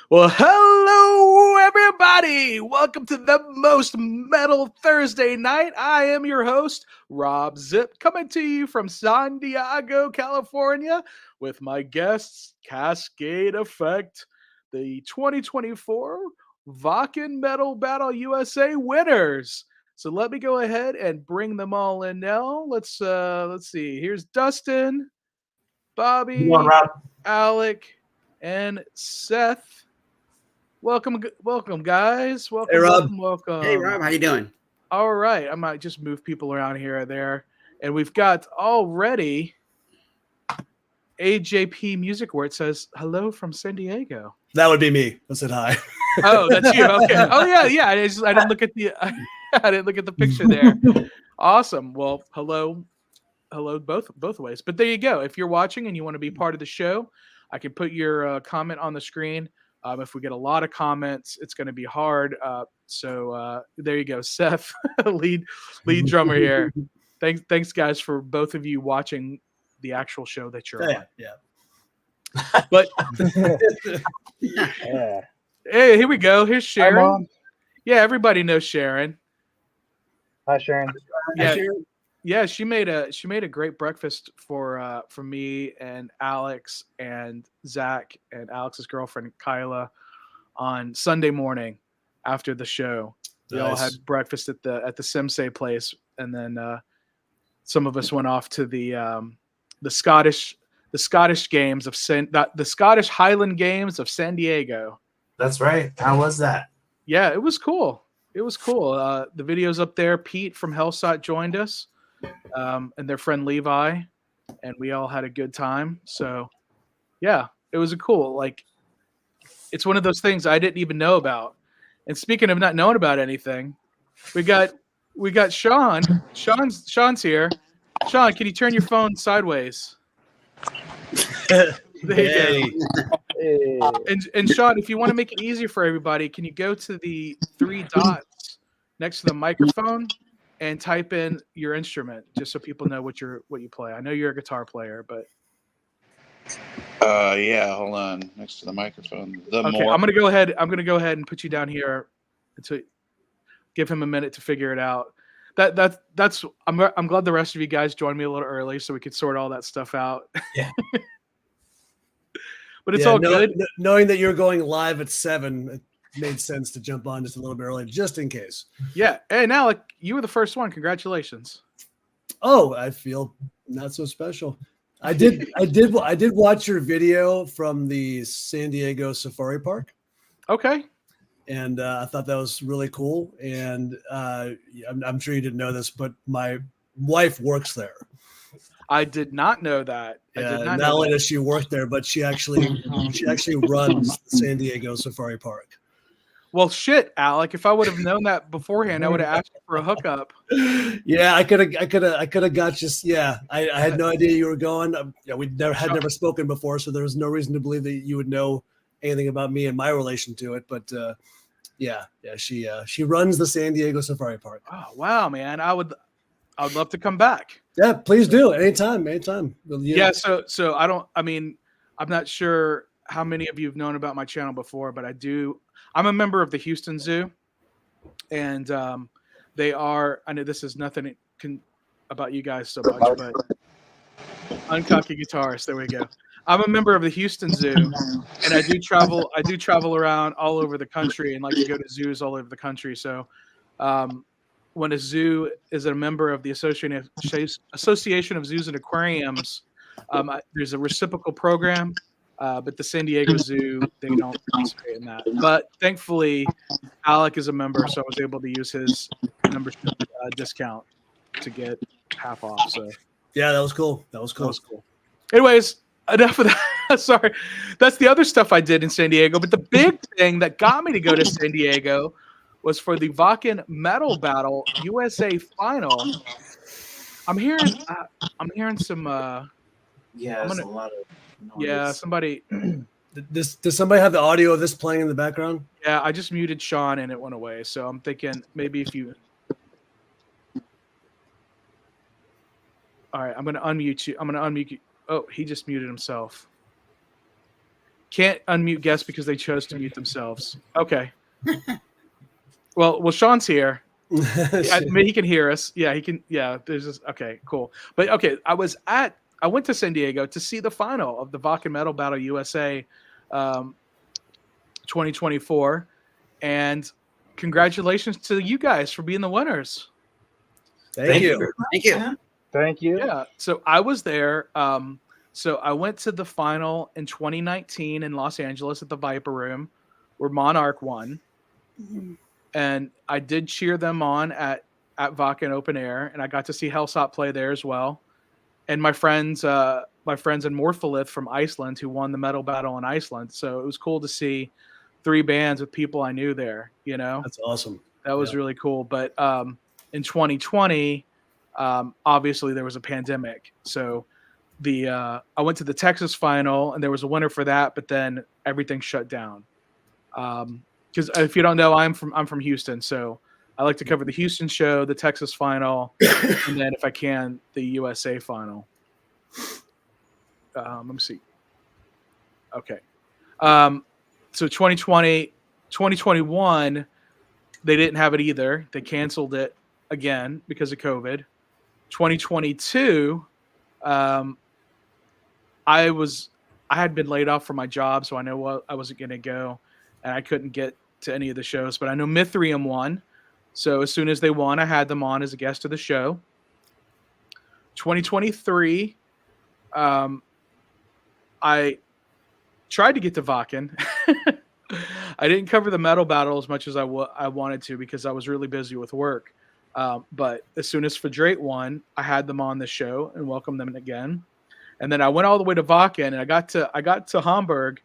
Well, hello, everybody. Welcome to the most metal Thursday night. I am your host, Robb Zipp, coming to you from San Diego, California, with my guests, Cascade Effect, the 2024 Wacken Metal Battle USA winners. So let me go ahead and bring them all in now. Let's see. Here's Dustin, Come on, Bobby, Rob. Alec, and Seth. Welcome, guys. Hey, Rob. Welcome. Hey, Rob, how you doing? All right, I might just move people around here or there, and we've got already AJP Music where it says hello from San Diego. That would be me. I said hi. Oh, that's you. Okay. Oh yeah. I didn't look at the I didn't look at the picture there. Awesome. Well, hello, both ways. But there you go. If you're watching and you want to be part of the show, I can put your comment on the screen. If we get a lot of comments, it's going to be hard. So there you go, Seth, lead drummer here. Thanks, guys, for both of you watching the actual show that you're on. Yeah. But Yeah. hey, here we go. Here's Hi, Sharon. Mom. Yeah, everybody knows Sharon. Hi, Sharon. Yeah, yeah. She made a great breakfast for me and Alex and Zach and Alex's girlfriend Kyla on Sunday morning after the show. We all had breakfast at the Simsay place, and then some of us went off to the Scottish games of the Scottish Highland Games of San Diego. That's right. How was that? Yeah, it was cool. The video's up there. Pete from Hellsot joined us, and their friend Levi, and we all had a good time. So, yeah, it was it's one of those things I didn't even know about. And speaking of not knowing about anything, we got Sean. Sean's here. Sean, can you turn your phone sideways? There you go. Hey. And Sean, if you want to make it easier for everybody, can you go to the three dots next to the microphone and type in your instrument, just so people know what you play? I know you're a guitar player, but yeah, hold on. Next to the microphone. okay, I'm gonna go ahead and put you down here to give him a minute to figure it out. That's I'm glad the rest of you guys joined me a little early so we could sort all that stuff out. Yeah. But it's all good. Knowing that you're going live at 7, it made sense to jump on just a little bit early, just in case. Yeah. Hey, Alec, you were the first one. Congratulations. Oh, I feel not so special. I did watch your video from the San Diego Safari Park. Okay. And I thought that was really cool. And I'm sure you didn't know this, but my wife works there. I did not know that. Not only does she work there, but she actually runs the San Diego Safari Park. Well, shit, Alec. If I would have known that beforehand, I would have asked you for a hookup. Yeah, I could have got you. Yeah, I had no idea you were going. We'd never spoken before, so there was no reason to believe that you would know anything about me and my relation to it. But she runs the San Diego Safari Park. Oh wow, man! I would love to come back. Yeah, please do. Anytime. Yeah. So I'm not sure how many of you have known about my channel before, but I do. I'm a member of the Houston Zoo, and they are. I know this is nothing about you guys so much, but uncocky guitarist. There we go. I'm a member of the Houston Zoo, and I do travel around all over the country, and like to go to zoos all over the country. So, when a zoo is a member of the Association of Zoos and Aquariums, there's a reciprocal program, but the San Diego Zoo, they don't participate in that. But thankfully, Alec is a member, so I was able to use his membership discount to get half off. So yeah, that was cool. Anyways, enough of that. Sorry. That's the other stuff I did in San Diego. But the big thing that got me to go to San Diego was for the Wacken Metal Battle USA final. I'm hearing some a lot of noise. Yeah, somebody Does somebody have the audio of this playing in the background? Yeah, I just muted Sean and it went away. So I'm thinking maybe if you All right, I'm gonna unmute you. Oh, he just muted himself. Can't unmute guests because they chose to mute themselves. Okay. Well, Sean's here. He can hear us. Yeah, he can. Yeah, there's just okay, cool. But okay, I went to San Diego to see the final of the Wacken Metal Battle USA 2024, and congratulations to you guys for being the winners. Thank you. Thank you. Thank you. Yeah, so I was there. So I went to the final in 2019 in Los Angeles at the Viper Room, where Monarch won. Mhm. And I did cheer them on at Wacken Open Air, and I got to see Hellsop play there as well. And my friends in Morpholith from Iceland who won the metal battle in Iceland. So it was cool to see 3 bands with people I knew there. You know, That's awesome. that was really cool. But in 2020, obviously there was a pandemic, so I went to the Texas final, and there was a winner for that, but then everything shut down. Because if you don't know, I'm from Houston, so I like to cover the Houston show, the Texas final, and then if I can, the USA final. Let me see. Okay. So 2020, 2021, they didn't have it either. They canceled it again because of COVID. 2022, I had been laid off from my job, so I know I wasn't going to go, and I couldn't get to any of the shows. But I know Mithrium won, so as soon as they won, I had them on as a guest of the show. 2023, I tried to get to Wacken. I didn't cover the metal battle as much as I wanted to because I was really busy with work. But as soon as Fadrate won, I had them on the show and welcomed them again. And then I went all the way to Wacken, and I got to Hamburg,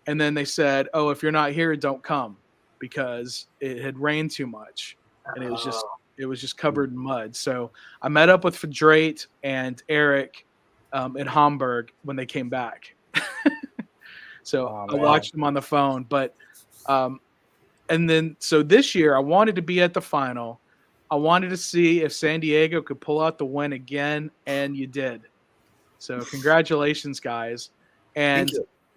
and then they said, "Oh, if you're not here, don't come," because it had rained too much, and it was just covered in mud. So I met up with Fadrate and Eric in Hamburg when they came back. So I watched them on the phone, but and then so this year I wanted to be at the final. I wanted to see if San Diego could pull out the win again, and you did. So congratulations, guys. And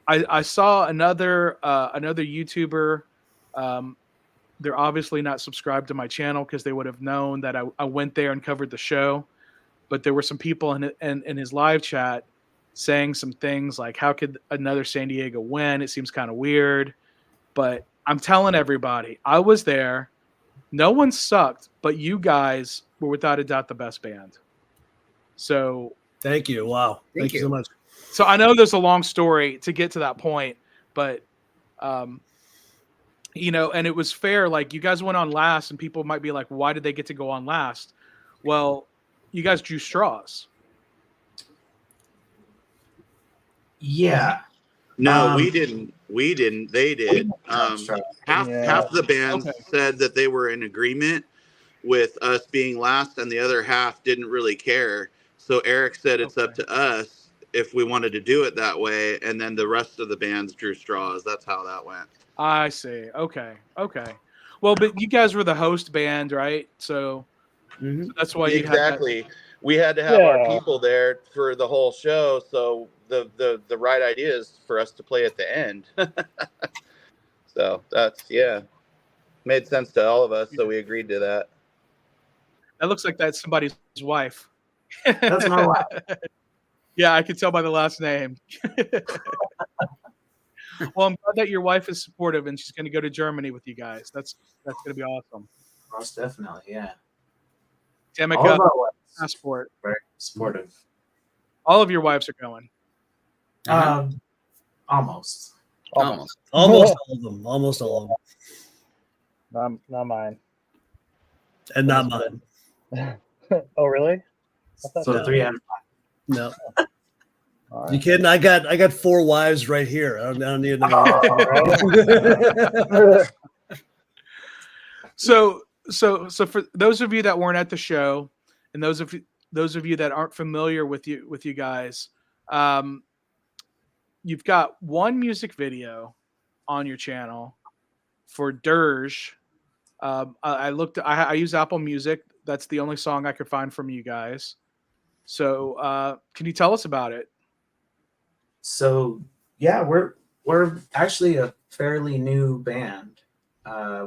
I saw another YouTuber. They're obviously not subscribed to my channel because they would have known that I went there and covered the show. But there were some people in his live chat saying some things like, how could another San Diego win? It seems kind of weird. But I'm telling everybody, I was there. No one sucked, but you guys were without a doubt the best band. So thank you. Wow. Thank you so much. So I know there's a long story to get to that point, but you know, and it was fair. Like, you guys went on last, and people might be like, why did they get to go on last? Well, you guys drew straws. Yeah. No, we didn't. We didn't. They did. Half the bands said that they were in agreement with us being last, and the other half didn't really care. So Eric said it's up to us if we wanted to do it that way, and then the rest of the bands drew straws. That's how that went. I see. Okay. Well, but you guys were the host band, right? So, so that's why you exactly. We had to have our people there for the whole show, so the right idea is for us to play at the end. So that's made sense to all of us, so we agreed to that. That looks like that's somebody's wife. That's my wife. Yeah, I can tell by the last name. Well, I'm glad that your wife is supportive, and she's going to go to Germany with you guys. That's going to be awesome. Most definitely, yeah. Tamika, passport. Very supportive. All of your wives are going. Almost. Almost all of them. Almost all of them. Not mine. And not mine. Oh, really? So 3 out of 5. No. Right. You kidding? I got 4 wives right here. I don't need another. So for those of you that weren't at the show, and those of you that aren't familiar with you guys, you've got one music video on your channel for Dirge. I use Apple Music. That's the only song I could find from you guys. So can you tell us about it? So yeah, We're actually a fairly new band.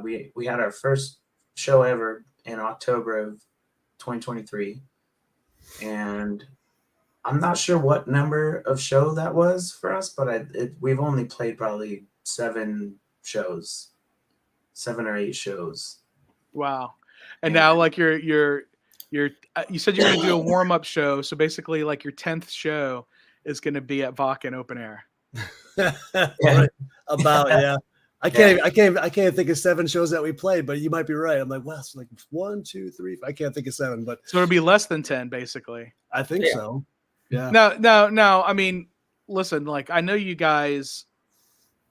We had our first show ever in October of 2023, and I'm not sure what number of show that was for us, but we've only played probably 7 or 8 shows. Wow. And now like you said you're going to do a warm-up show, so basically like your 10th show is going to be at Wacken Open Air. Right. About, yeah. I can't think of 7 shows that we played, but you might be right. I'm like, well, it's like 1, 2, 3. I can't think of 7, but so it'll be less than 10, basically. I think so. Yeah. No. I mean, listen, like I know you guys,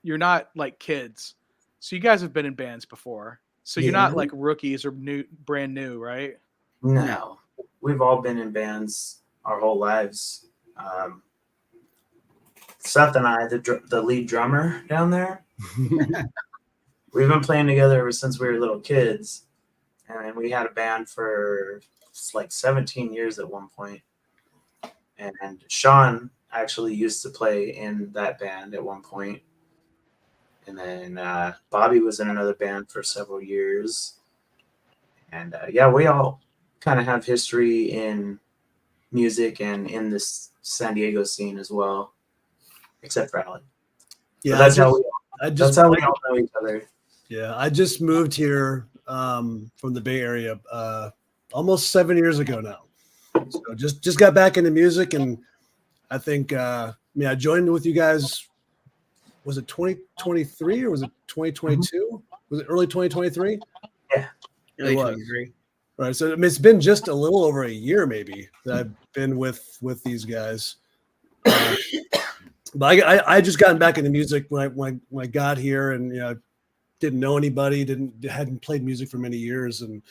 you're not like kids, so you guys have been in bands before, so you're not like rookies or brand new, right? No, we've all been in bands our whole lives. Seth and I, the lead drummer down there, we've been playing together ever since we were little kids, and we had a band for like 17 years at one point. And Sean actually used to play in that band at one point. And then Bobby was in another band for several years. And we all kind of have history in music and in this San Diego scene as well, except for Alec. Yeah, that's how we all know each other. Yeah, I just moved here from the Bay Area almost 7 years ago now. So just got back into music, and I think I joined with you guys. Was it 2023 or was it 2022? Was it early 2023? Yeah, early 2023. Right. So it's been just a little over a year, maybe, that I've been with these guys. But I just gotten back into music when I got here, and didn't know anybody, hadn't played music for many years, and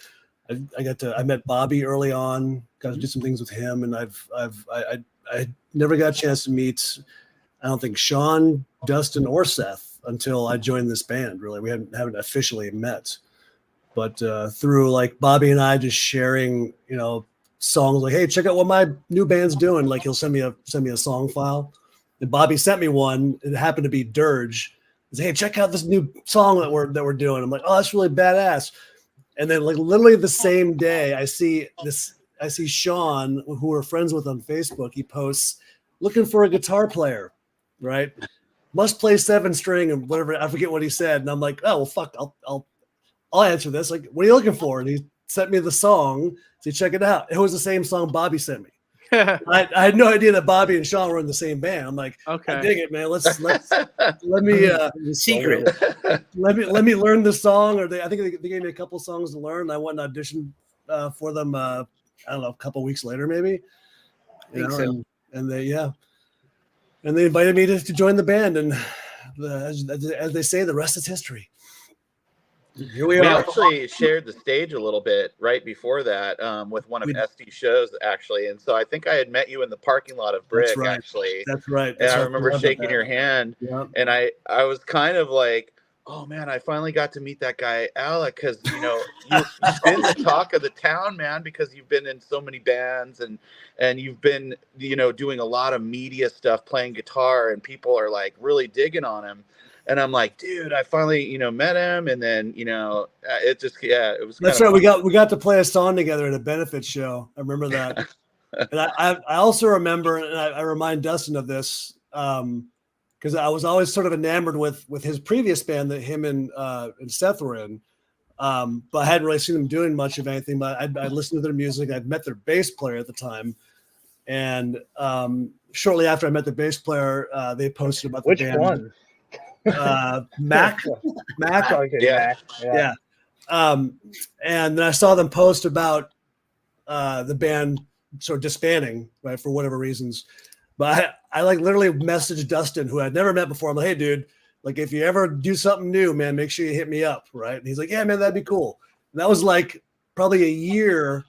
I met Bobby early on, got to do some things with him, and I never got a chance to meet, I don't think, Sean, Dustin, or Seth until I joined this band. Really, we haven't officially met, but through like Bobby and I just sharing, songs, like, hey, check out what my new band's doing. Like he'll send me a song file, and Bobby sent me one. It happened to be Dirge. He said, hey, check out this new song that we're doing. I'm like, oh, that's really badass. And then like literally the same day, I see Sean, who we're friends with on Facebook. He posts, looking for a guitar player, right? Must play 7-string and whatever. I forget what he said. And I'm like, oh, well, fuck, I'll answer this. Like, what are you looking for? And he sent me the song. So check it out. It was the same song Bobby sent me. I had no idea that Bobby and Sean were in the same band. I'm like, okay, I dig it, man. Let me secret. let me learn the song. Or I think they gave me a couple songs to learn. I went and auditioned for them. I don't know, a couple weeks later, maybe. And they invited me to join the band, and as they say, the rest is history. Here we are. Actually shared the stage a little bit right before that with one of SD's shows, actually. And so I think I had met you in the parking lot of Brick, actually. That's right. And I remember shaking your hand. Yeah. And I was kind of like, oh, man, I finally got to meet that guy, Alec, because, you've been the talk of the town, man, because you've been in so many bands and you've been, doing a lot of media stuff, playing guitar, and people are, like, really digging on him. And I'm like, dude, I finally, met him. And then, it just, it was. That's right. Fun. We got to play a song together at a benefit show. I remember that. And I also remember, and I remind Dustin of this, because I was always sort of enamored with his previous band that him and Seth were in. But I hadn't really seen them doing much of anything, but I listened to their music. I'd met their bass player at the time. And shortly after I met the bass player, they posted about the band. Which one? Mac. Okay, yeah. And then I saw them post about the band sort of disbanding, right, for whatever reasons. But I like literally messaged Dustin, who I'd never met before. I'm like, hey, dude, like if you ever do something new, man, make sure you hit me up, right? And he's like, yeah, man, that'd be cool. And that was like probably a year.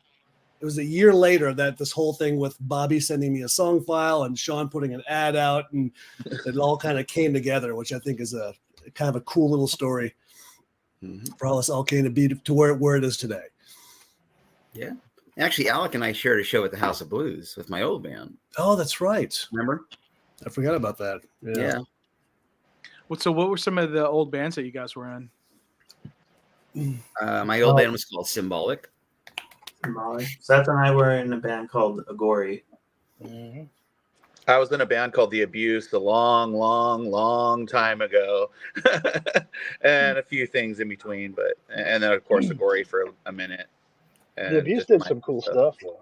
It was a year later that this whole thing with Bobby sending me a song file and Sean putting an ad out, and it all kind of came together, which I think is a kind of a cool little story for how this all came to be to where it is today. Yeah. Actually, Alec and I shared a show at the House of Blues with my old band. Oh, that's right. Remember? I forgot about that. Yeah. What were some of the old bands that you guys were in? My old band was called Symbolic. Seth and I were in a band called Agori. Mm-hmm. I was in a band called The Abuse a long, long, long time ago, and a few things in between. And then of course Agori for a minute. The Abuse did some cool stuff though.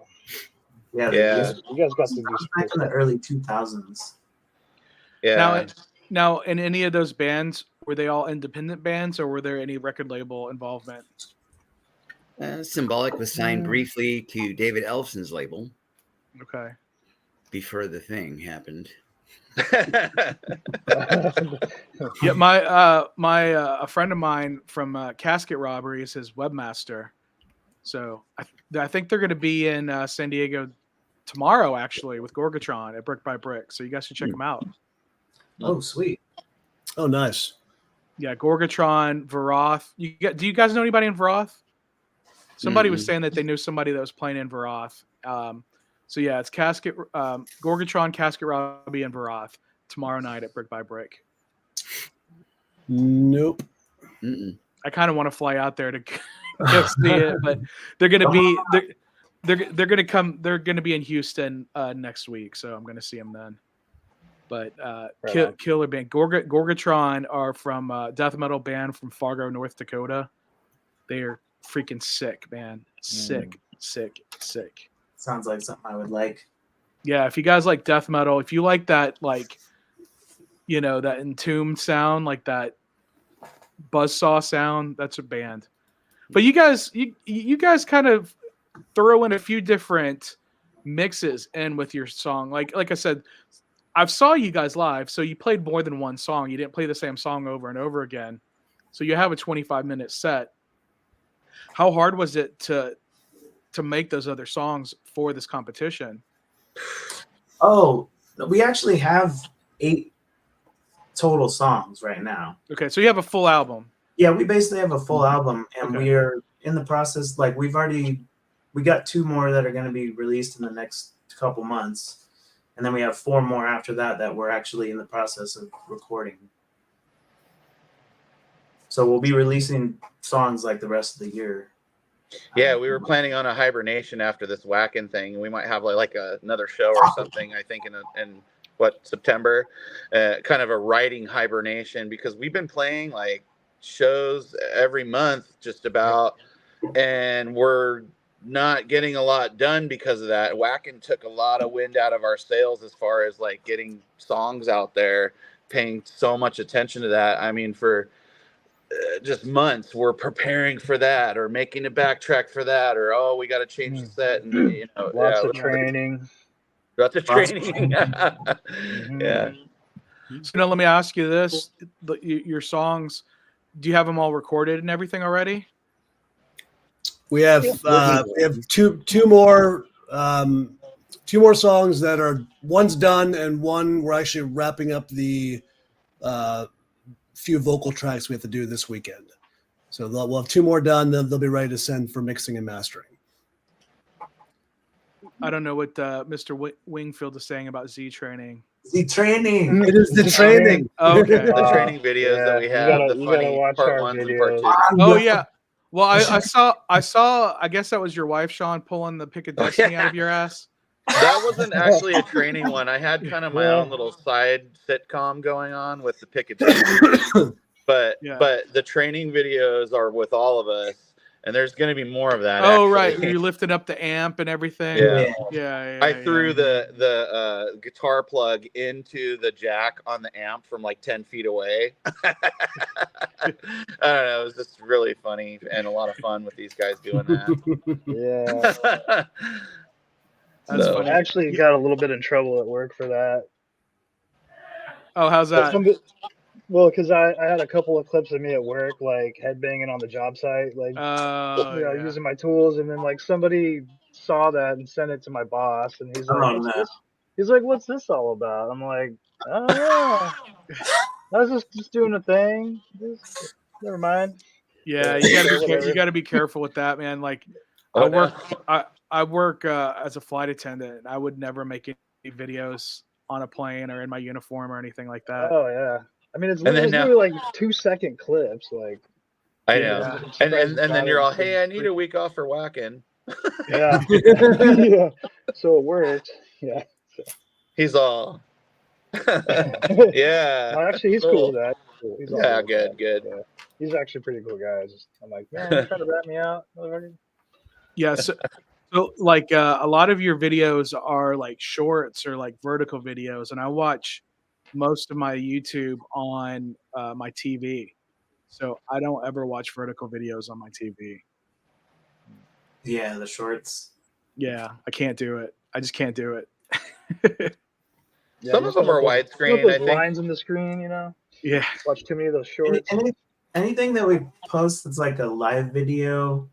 Yeah, Yeah. You guys got to do some back cool in the stuff. early 2000s. Yeah. Now, in any of those bands, were they all independent bands, or were there any record label involvement? Symbolic was signed briefly to David Elfson's label. Okay. Before the thing happened. Yeah, a friend of mine from Casket Robbery is his webmaster. So I think they're going to be in San Diego tomorrow, actually, with Gorgatron at Brick by Brick. So you guys should check them out. Oh, sweet. Oh, nice. Yeah, Gorgatron, Varoth. Do you guys know anybody in Varoth? Somebody was saying that they knew somebody that was playing in Varoth. So yeah, it's Gorgatron, Casket Robbie, and Varoth tomorrow night at Brick by Brick. Nope. I kind of want to fly out there to go see it, but they're gonna be they're gonna come. They're gonna be in Houston next week, so I'm gonna see them then. But killer band. Gorgatron are from death metal band from Fargo, North Dakota. They are freaking sick, man. Sick. Sounds like something I would like. Yeah, if you guys like death metal, if you like that, like, that entombed sound, like that buzzsaw sound, that's a band. But you guys kind of throw in a few different mixes in with your song. Like I said, I saw you guys live, so you played more than one song. You didn't play the same song over and over again. So you have a 25-minute set. How hard was it to make those other songs for this competition? Oh, we actually have 8 total songs right now. Okay, so you have a full album. Yeah, we basically have a full album, and Okay. we are in the process. Like we got 2 more that are going to be released in the next couple months, and then we have 4 more after that we're actually in the process of recording. So we'll be releasing songs like the rest of the year. Yeah, we were planning on a hibernation after this Wacken thing. We might have like another show or something, I think, in September, kind of a writing hibernation, because we've been playing like shows every month just about, and we're not getting a lot done because of that. Wacken took a lot of wind out of our sails as far as like getting songs out there, paying so much attention to that. I mean, for just months we're preparing for that, or making a backtrack for that, or we got to change the set, and lots of training. Yeah. So now let me ask you this: your songs, do you have them all recorded and everything already? We have two more songs that are, one's done, and one we're actually wrapping up the few vocal tracks we have to do this weekend. So we'll have 2 more done. Then they'll be ready to send for mixing and mastering. I don't know what Mr. Wingfield is saying about Z training. The training. It is the training. Okay. The training videos that we have, the funny part 1s and part 2s. Oh yeah. Well, I saw. I guess that was your wife, Sean, pulling the pick of destiny out of your ass. That wasn't actually a training one. I had kind of my own little side sitcom going on with the pick of destiny. But the training videos are with all of us, and there's going to be more of that. Oh, actually. right. You lifted up the amp and everything. Yeah. I threw the guitar plug into the jack on the amp from like 10 feet away. I don't know. It was just really funny and a lot of fun with these guys doing that. Yeah. That's I funny. actually got a little bit in trouble at work for that. Oh, how's that? Well, because I had a couple of clips of me at work, like headbanging on the job site, like using my tools, and then like somebody saw that and sent it to my boss, and he's like, "What's this?" He's like, "What's this all about?" I'm like, "I don't know. I was just doing a thing. Never mind." Yeah, you gotta be careful with that, man. Like, I work as a flight attendant. I would never make any videos on a plane or in my uniform or anything like that. Oh yeah. I mean, it's literally like 2-second clips. Like, I know. And then you're all, hey, I need a week off for Wacken. Yeah. Yeah. So it worked. Yeah. He's all. Yeah. No, actually, he's cool with that. He's good. Yeah. He's actually a pretty cool guy. I'm like, man, you're trying to rat me out, motherfucker. Yeah. So like a lot of your videos are like shorts or like vertical videos, and I watch most of my YouTube on my TV. So I don't ever watch vertical videos on my TV. Yeah, the shorts. Yeah, I can't do it. I just can't do it. Yeah, some of them are widescreen. I think lines in the screen, you know. Yeah. Watch too many of those shorts. Anything that we post that's like a live video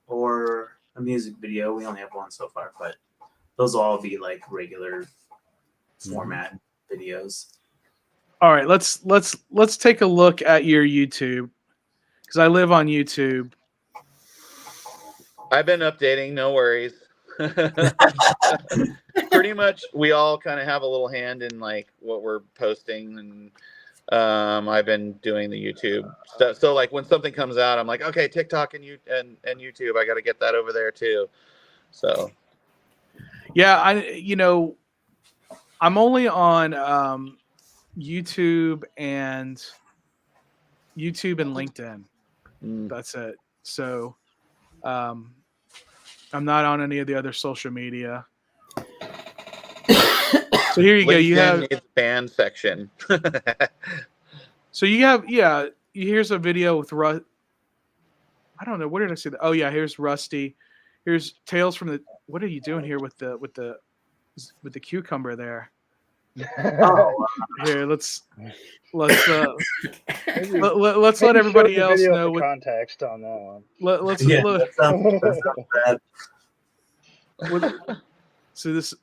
or a music video. We only have one so far, but those will all be like regular format videos. All right, let's take a look at your YouTube, because I live on YouTube. I've been updating, no worries. Pretty much we all kind of have a little hand in like what we're posting, and I've been doing the YouTube stuff. So like when something comes out, I'm like, okay, TikTok and YouTube, I got to get that over there too. So yeah, I'm only on YouTube and LinkedIn. That's it. So I'm not on any of the other social media. So here you go. You have a band section. So you have, here's a video with I don't know, where did I see that? Oh yeah, here's Rusty. Here's Tales from the. What are you doing here with the cucumber there? Oh, Here, let's let everybody else know what context on that one. Let's that sounds bad. So this.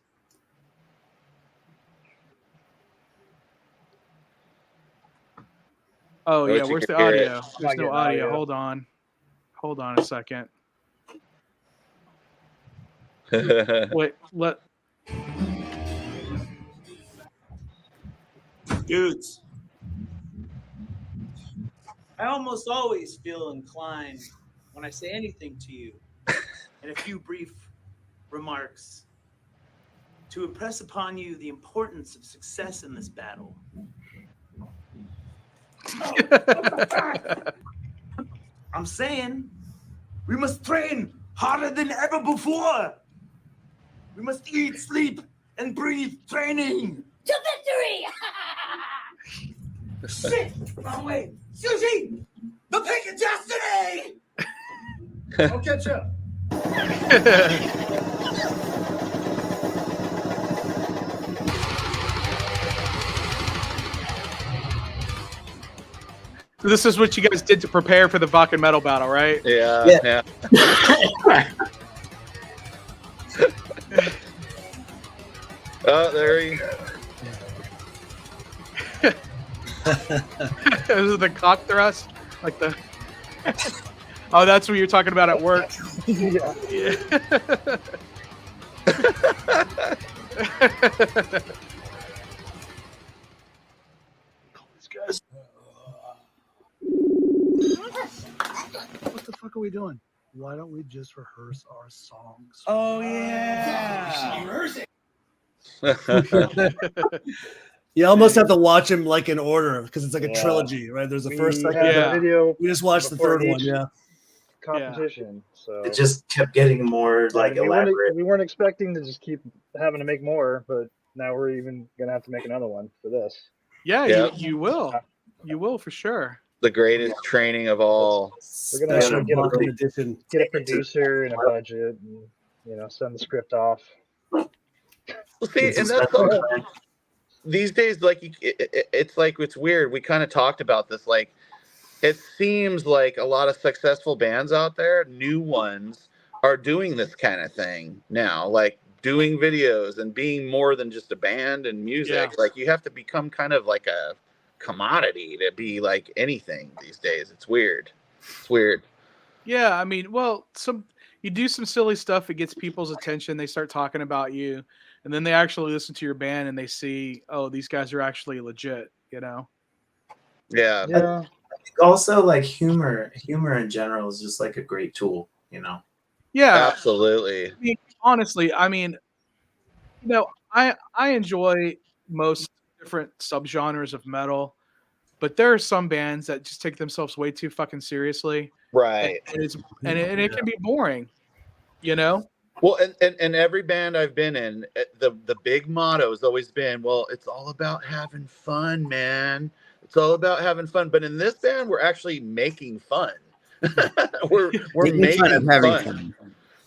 Oh yeah, where's the audio? There's no audio. Hold on a second. Wait, Dudes, I almost always feel inclined when I say anything to you in a few brief remarks to impress upon you the importance of success in this battle. I'm saying we must train harder than ever before. We must eat, sleep, and breathe training. To victory! Shit! Wrong way! Sushi! The pick of destiny! I'll catch up. This is what you guys did to prepare for the Wacken Metal Battle, right? Yeah. Oh, there he. This is the cock thrust, like the. Oh, that's what you're talking about at work. Yeah. What the fuck are we doing? Why don't we just rehearse our songs? Oh yeah. You almost have to watch them like in order because it's like a trilogy, right? There's the first, second, video. We just watched the third one, competition. So it just kept getting more like elaborate. We weren't expecting to just keep having to make more, but now we're even gonna have to make another one for this. Yeah. You will. You will for sure. The greatest training of all. We're gonna actually get a producer and a budget, and send the script off. Well, see, and that's these days, like it's weird. We kind of talked about this. Like, it seems like a lot of successful bands out there, new ones, are doing this kind of thing now. Like doing videos and being more than just a band and music. Yeah. Like you have to become kind of like a commodity to be like anything these days. It's weird. Yeah, I mean, well, you do some silly stuff, it gets people's attention, they start talking about you, and then they actually listen to your band and they see, oh, these guys are actually legit, Yeah. Yeah. Also, like humor in general is just like a great tool, you know. Yeah, absolutely. I mean, honestly, I mean, you know, I enjoy most different subgenres of metal, but there are some bands that just take themselves way too fucking seriously, Right. and it can be boring, you know. Well, and every band I've been in, the big motto has always been, well, it's all about having fun, man. It's all about having fun. But in this band, we're actually making fun. we're making fun.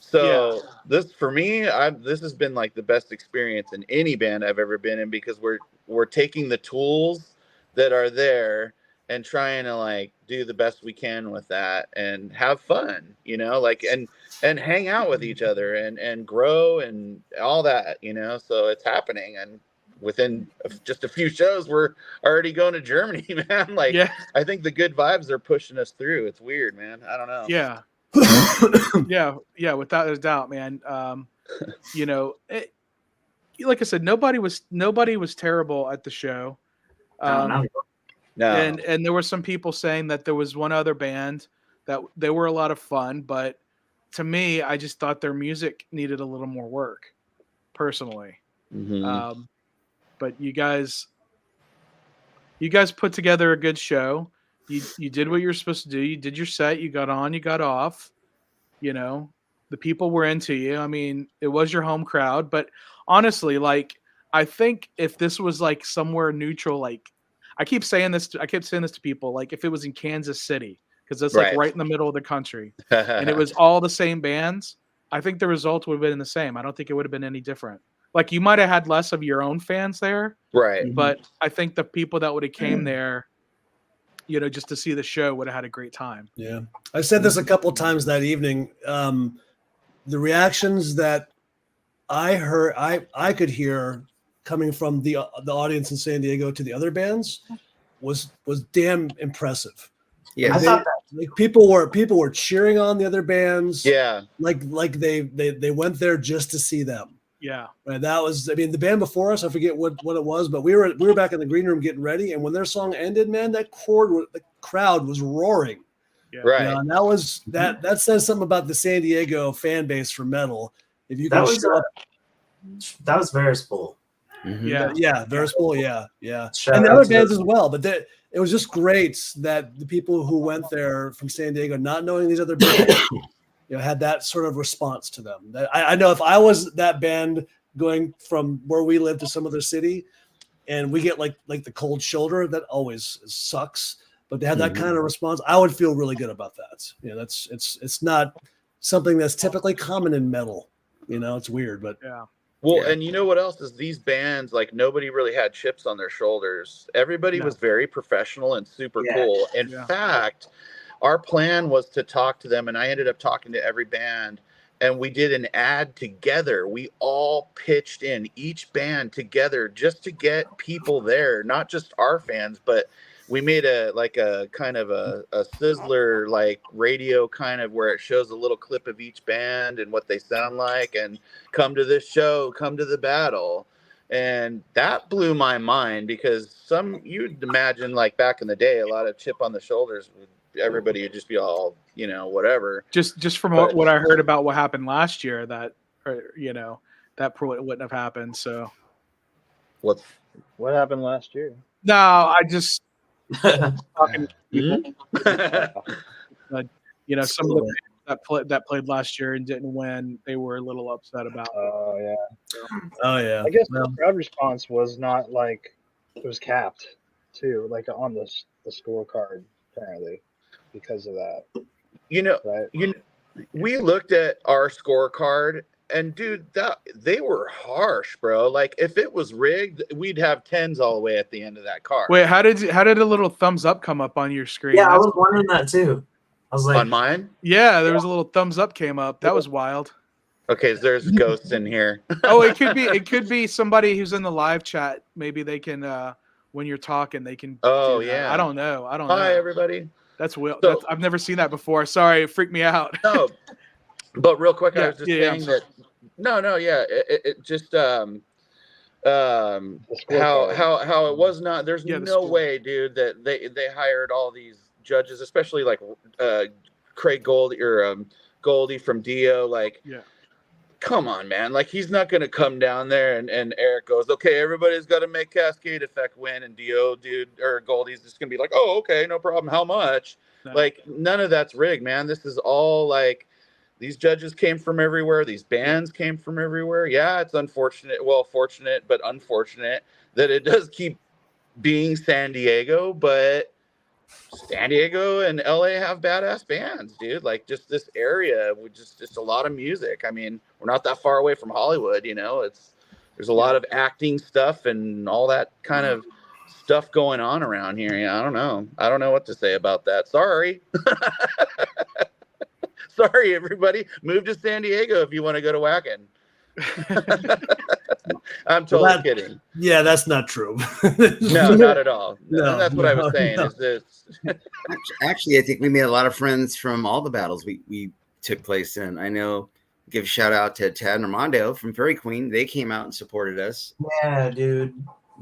So this, for me, this has been like the best experience in any band I've ever been in, because we're taking the tools that are there and trying to like do the best we can with that and have fun, you know, like and hang out with each other and grow and all that, you know. So it's happening, and within just a few shows we're already going to Germany, man. Like, I think the good vibes are pushing us through. It's weird, man. I don't know. Yeah, without a doubt, man. You know, like I said, nobody was terrible at the show. No. And there were some people saying that there was one other band that they were a lot of fun, but to me, I just thought their music needed a little more work, personally. But you guys put together a good show. You did what you were supposed to do. You did your set. You got on. You got off. You know, the people were into you. I mean, it was your home crowd, but honestly, like, I think if this was like somewhere neutral, like, I keep saying this to people, like if it was in Kansas City, because it's like right in the middle of the country, and it was all the same bands, I think the result would have been the same. I don't think it would have been any different. Like, you might have had less of your own fans there, right? But I think the people that would have came there, you know, just to see the show would have had a great time. Yeah, I said this a couple of times that evening. The reactions that I heard, I could hear coming from the audience in San Diego to the other bands was damn impressive. Yeah, like people were cheering on the other bands. Yeah, like they went there just to see them. Yeah, right. That was, I mean, the band before us, I forget what it was, but we were back in the green room getting ready, and when their song ended, man, the crowd was roaring. Yeah. Right, you know, and that says something about the San Diego fan base for metal. If you can that was Versipul. Yeah, Versipul, yeah. And the other bands as well, but it was just great that the people who went there from San Diego, not knowing these other bands, you know, had that sort of response to them. That I know if I was that band going from where we live to some other city, and we get like the cold shoulder, that always sucks. But to have that kind of response, I would feel really good about that. You know, it's not something that's typically common in metal. You know, it's weird, but yeah. Well, and you know what else is, these bands, like, nobody really had chips on their shoulders. Everybody was very professional and super cool. In fact, our plan was to talk to them, and I ended up talking to every band, and we did an ad together. We all pitched in, each band together, just to get people there, not just our fans, but we made a kind of a sizzler, like, radio kind of, where it shows a little clip of each band and what they sound like, and come to this show, come to the battle. And that blew my mind, because you'd imagine, like, back in the day, a lot of chip on the shoulders, everybody would just be all, you know, whatever. Just from what I heard about what happened last year, that, you know, that probably wouldn't have happened. So what happened last year? No, I just talking to people. You know, some of the bands that played last year and didn't win, they were a little upset about. Oh yeah. I guess the crowd response was not like, it was capped too, like on the scorecard apparently, because of that. You know, right? We looked at our scorecard, and dude, they were harsh, bro. Like, if it was rigged, we'd have 10s all the way at the end of that card. Wait, how did a little thumbs up come up on your screen? Yeah, I was wondering that too. I was like, on mine? Yeah, there was a little thumbs up came up. That was wild. Okay, so there's ghosts in here. Oh, it could be somebody who's in the live chat. Maybe they can when you're talking, they can. Oh yeah. I don't know. Hi everybody. That's Will. So, I've never seen that before. Sorry, it freaked me out. No, but real quick, I was just saying that. No, yeah. It just how it was not. There's no way, dude, that they hired all these judges, especially like Craig Goldy or Goldy from Dio. Like, come on, man. Like, he's not gonna come down there and Eric goes, okay, everybody's got to make Cascade Effect win, and Dio, dude, or Goldie's just gonna be like, oh, okay, no problem. How much? No. Like, none of that's rigged, man. This is all like, these judges came from everywhere. These bands came from everywhere. Yeah, it's unfortunate. Well, fortunate, but unfortunate that it does keep being San Diego. But San Diego and LA have badass bands, dude. Like, just this area with just a lot of music. I mean, we're not that far away from Hollywood, you know. There's a lot of acting stuff and all that kind of stuff going on around here. Yeah, I don't know what to say about that. Sorry. Sorry, everybody. Move to San Diego if you want to go to Wacken. I'm totally kidding. Yeah, that's not true. No, not at all. No, and that's what I was saying. No. Is this... Actually, I think we made a lot of friends from all the battles we took place in. I know. Give a shout out to Tad and Armando from Fairy Queen. They came out and supported us. Yeah, dude.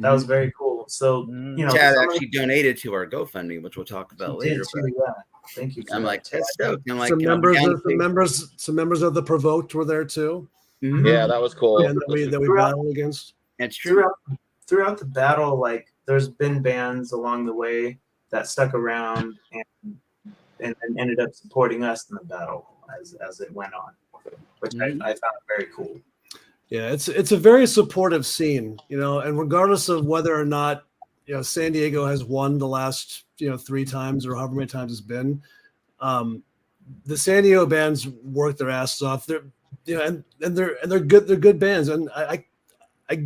That was very cool. So, you know, Tad actually donated to our GoFundMe, which we'll talk about later. Yeah. Thank you. I'm like, that's stoked. I'm like, some members of the Provoked were there too. Mm-hmm. Yeah, that was cool. And that we battled against. That's true. Throughout the battle, like, there's been bands along the way that stuck around and ended up supporting us in the battle as it went on, which I found very cool. Yeah, it's a very supportive scene, you know, and regardless of whether or not, you know, San Diego has won the last, 3 times or however many times it's been, the San Diego bands work their asses off. They're, and they're good. They're good bands, and I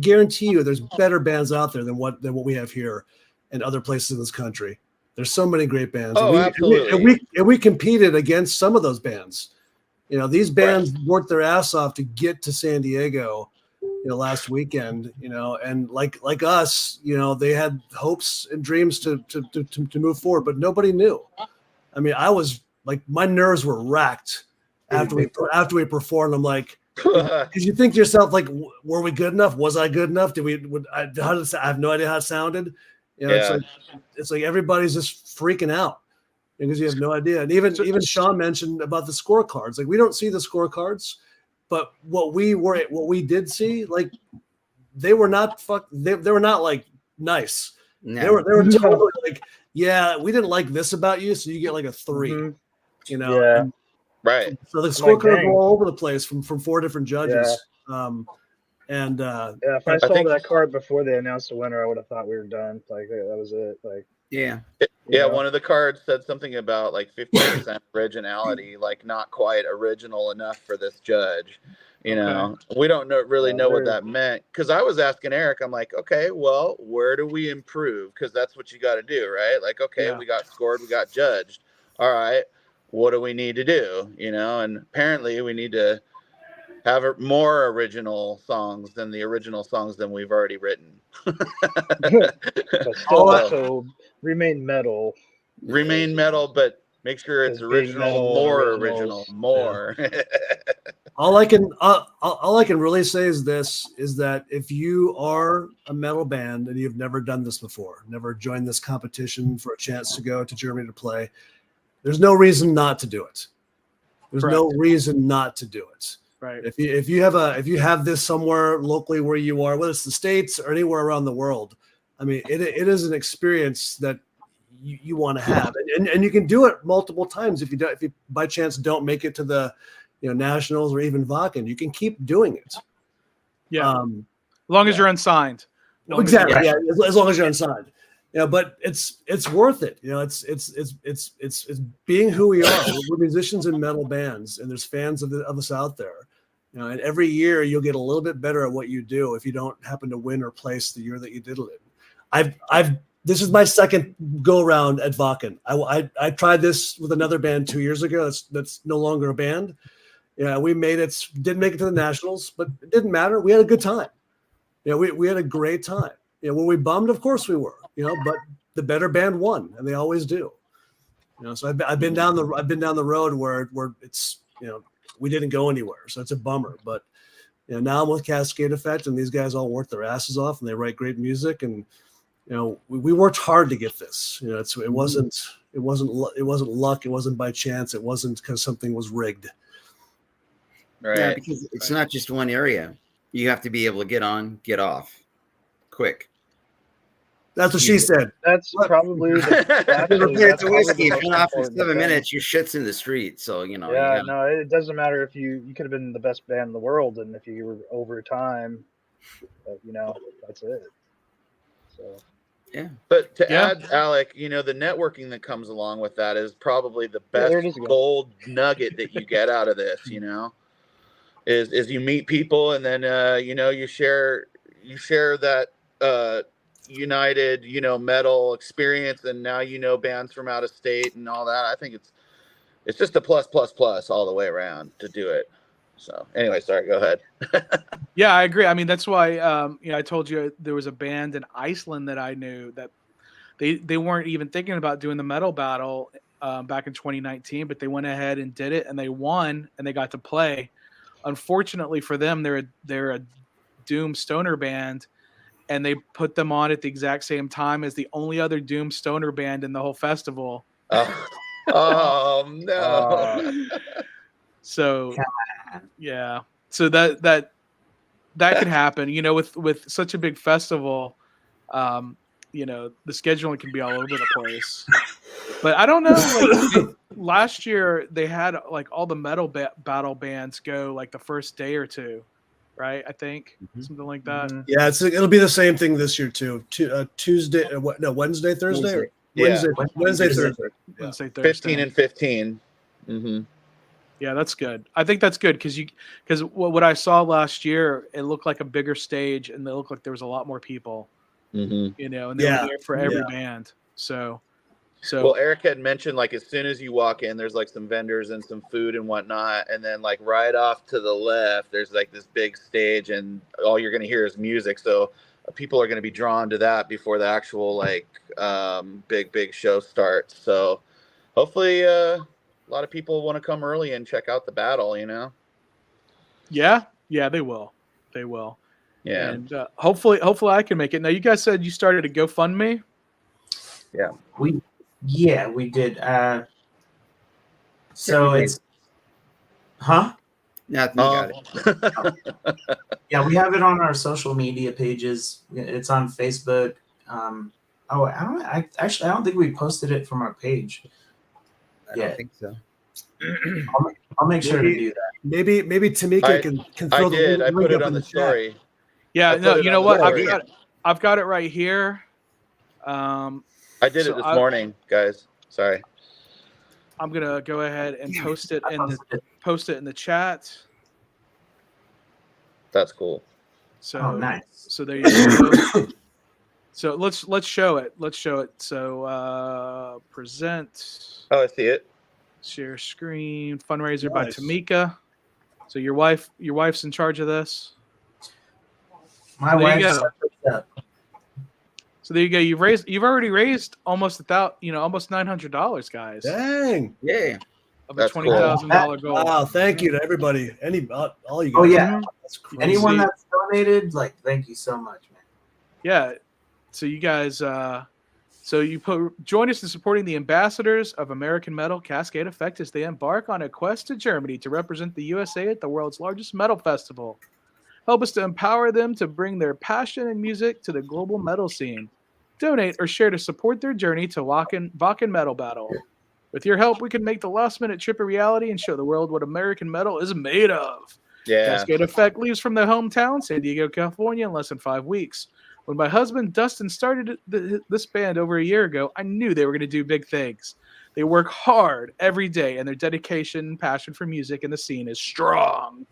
guarantee you, there's better bands out there than what we have here and other places in this country. There's so many great bands. Oh, absolutely. And we competed against some of those bands. You know, these bands worked their ass off to get to San Diego, last weekend, and like us, they had hopes and dreams to move forward, but nobody knew. I mean, I was like, my nerves were racked after we performed. I'm like, because you think to yourself, like, were we good enough? Was I good enough? I have no idea how it sounded. It's like everybody's just freaking out because you have no idea. And even Sean mentioned about the scorecards. Like, we don't see the scorecards, but what we did see, like, they were not they were not like nice. No. They were totally like, yeah, we didn't like this about you, so you get like a 3. Mm-hmm. Yeah. Right. So the scorecards were all over the place from 4 different judges. Yeah. If I saw that card before they announced the winner, I would have thought we were done. Like, that was it. Like, one of the cards said something about like 50% originality, like not quite original enough for this judge. We don't really know what that meant, because I was asking Eric, I'm like, okay, well, where do we improve? Because that's what you got to do, right? Like, okay, we got scored, we got judged. All right, what do we need to do? And apparently we need to have more original songs than the original songs than we've already written. Also remain metal. Remain metal, but make sure it's original, more original, more. Yeah. All I can really say is that if you are a metal band and you've never done this before, never joined this competition for a chance to go to Germany to play, there's no reason not to do it. There's no reason not to do it. Right. If you have this somewhere locally where you are, whether it's the States or anywhere around the world, I mean, it is an experience that you want to have, and you can do it multiple times. If you by chance don't make it to the nationals or even Wacken, you can keep doing it. Yeah, as long as you're unsigned. Exactly. Yeah, as long as you're unsigned. But it's worth it. It's being who we are. We're musicians in metal bands, and there's fans of us out there. And every year you'll get a little bit better at what you do if you don't happen to win or place the year that you did it. This is my second go around at Wacken. I tried this with another band 2 years ago. That's no longer a band. We didn't make it to the nationals, but it didn't matter. We had a good time. We had a great time. Were we bummed? Of course we were. But the better band won, and they always do. So I've been down the road where it's we didn't go anywhere, so it's a bummer. But now I'm with Cascade Effect, and these guys all work their asses off, and they write great music. And we worked hard to get this. It wasn't luck. It wasn't by chance. It wasn't because something was rigged. Right. Yeah, because it's not just one area. You have to be able to get on, get off, quick. That's what she said. That's probably it's a whiskey. If you're off for 7 minutes, your shit's in the street. So Yeah, no, it doesn't matter if you could have been the best band in the world, and if you were over time, but, that's it. So. Yeah. But to add, Alec, the networking that comes along with that is probably the best gold nugget that you get out of this. Is you meet people, and then you share that. United metal experience, and now bands from out of state and all that. I think it's just a plus all the way around to do it. So anyway, sorry, go ahead. Yeah, I agree. I mean, that's why I told you there was a band in Iceland that I knew that they weren't even thinking about doing the metal battle back in 2019, but they went ahead and did it, and they won, and they got to play. Unfortunately for them, they're a doom stoner band, and they put them on at the exact same time as the only other doom stoner band in the whole festival. Oh no. So yeah. So that could happen, with such a big festival. The scheduling can be all over the place. But I don't know, last year they had all the metal battle bands go the first day or two. Right, I think something like that. Yeah, it'll be the same thing this year too. Tuesday, Wednesday, Thursday, Wednesday, Thursday. Wednesday, Thursday. 15 and 15. Mm-hmm. Yeah, that's good. I think that's good because what I saw last year, it looked like a bigger stage, and it looked like there was a lot more people. Mm-hmm. And they were there for every band. So well, Eric had mentioned as soon as you walk in, there's some vendors and some food and whatnot, and then right off to the left, there's this big stage, and all you're going to hear is music. So people are going to be drawn to that before the actual big show starts. So hopefully a lot of people want to come early and check out the battle. Yeah, they will. Yeah, and hopefully I can make it. Now, you guys said you started a GoFundMe. Yeah, we did. So it's, huh? Yeah, got it. Yeah, we have it on our social media pages. It's on Facebook. I don't think we posted it from our page. I don't think so. I'll make sure to do that. Maybe Tamika can throw the link I put it up on in the chat. story. Yeah, no, you know what? I've got it right here. I did it this morning, guys. Sorry. I'm gonna go ahead and post it in the chat. That's cool. So nice. So there you go. So let's show it. So present. Oh, I see it. Share screen. Fundraiser by Tamika. So your wife's in charge of this. My wife. So there you go. You've already raised almost almost $900, guys. Dang. Yeah. Of a $20,000 goal. Wow, thank you to everybody. All you guys. Oh yeah. That's crazy. Anyone that's donated, thank you so much, man. Yeah. So you guys join us in supporting the ambassadors of American metal, Cascade Effect, as they embark on a quest to Germany to represent the USA at the world's largest metal festival. Help us to empower them to bring their passion and music to the global metal scene. Donate or share to support their journey to Wacken Metal Battle. With your help, we can make the last-minute trip a reality and show the world what American metal is made of. Yeah. Cascade Effect leaves from their hometown, San Diego, California, in less than 5 weeks. When my husband, Dustin, started this band over a year ago, I knew they were going to do big things. They work hard every day, and their dedication and passion for music and the scene is strong.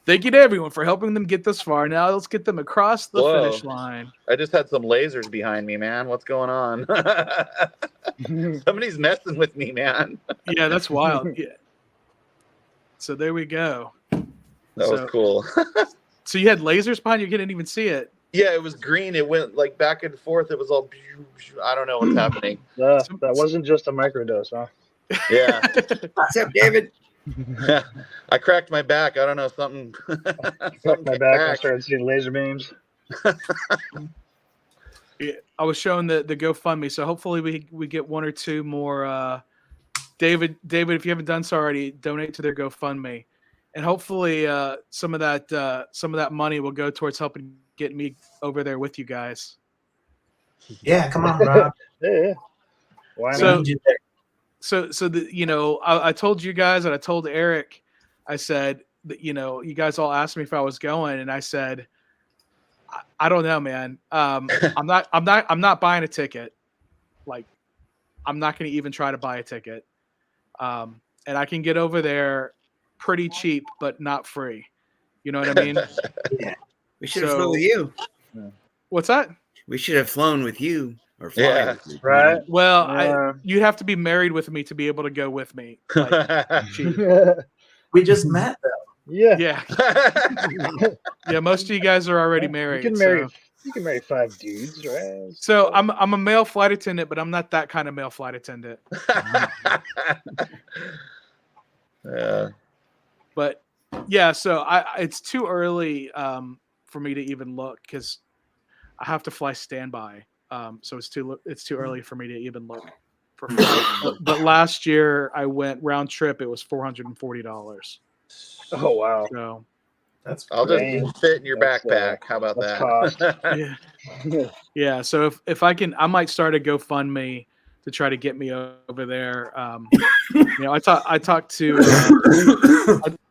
Thank you to everyone for helping them get this far. Now let's get them across the finish line. I just had some lasers behind me, man. What's going on? Somebody's messing with me, man. Yeah, that's wild. Yeah. So there we go. That was cool. So you had lasers behind you? You didn't even see it. Yeah, it was green. It went back and forth. It was all. I don't know what's happening. That wasn't just a microdose, huh? Yeah. What's up, David? I cracked my back. I don't know, something. Cracked my back. I started seeing laser beams. Yeah, I was showing the GoFundMe, so hopefully we get one or two more. David, if you haven't done so already, donate to their GoFundMe, and hopefully some of that money will go towards helping get me over there with you guys. Yeah, come on, Rob. Yeah. Why So- not? So I told you guys, and I told Eric, I said that, you guys all asked me if I was going, and I said, I don't know, man. I'm not buying a ticket. Like, I'm not going to even try to buy a ticket. And I can get over there pretty cheap, but not free. You know what I mean? Yeah. We should have flown with you. What's that? We should have flown with you or fly Yeah. with you. Right. Well, Yeah. you'd have to be married with me to be able to go with me. Like, cheap. We just met though. Yeah. Yeah. Yeah. Most of you guys are already married. You can marry 5 dudes, right? So I'm a male flight attendant, but I'm not that kind of male flight attendant. Yeah. But yeah, so it's too early for me to even look because I have to fly standby. So it's too early for me to even look for flight. But last year I went round trip. It was $440. Oh wow. So That's I'll Dang. just fit in your That's, backpack. How about that's that? yeah, yeah. So if I can, I might start a GoFundMe to try to get me over there. I talked to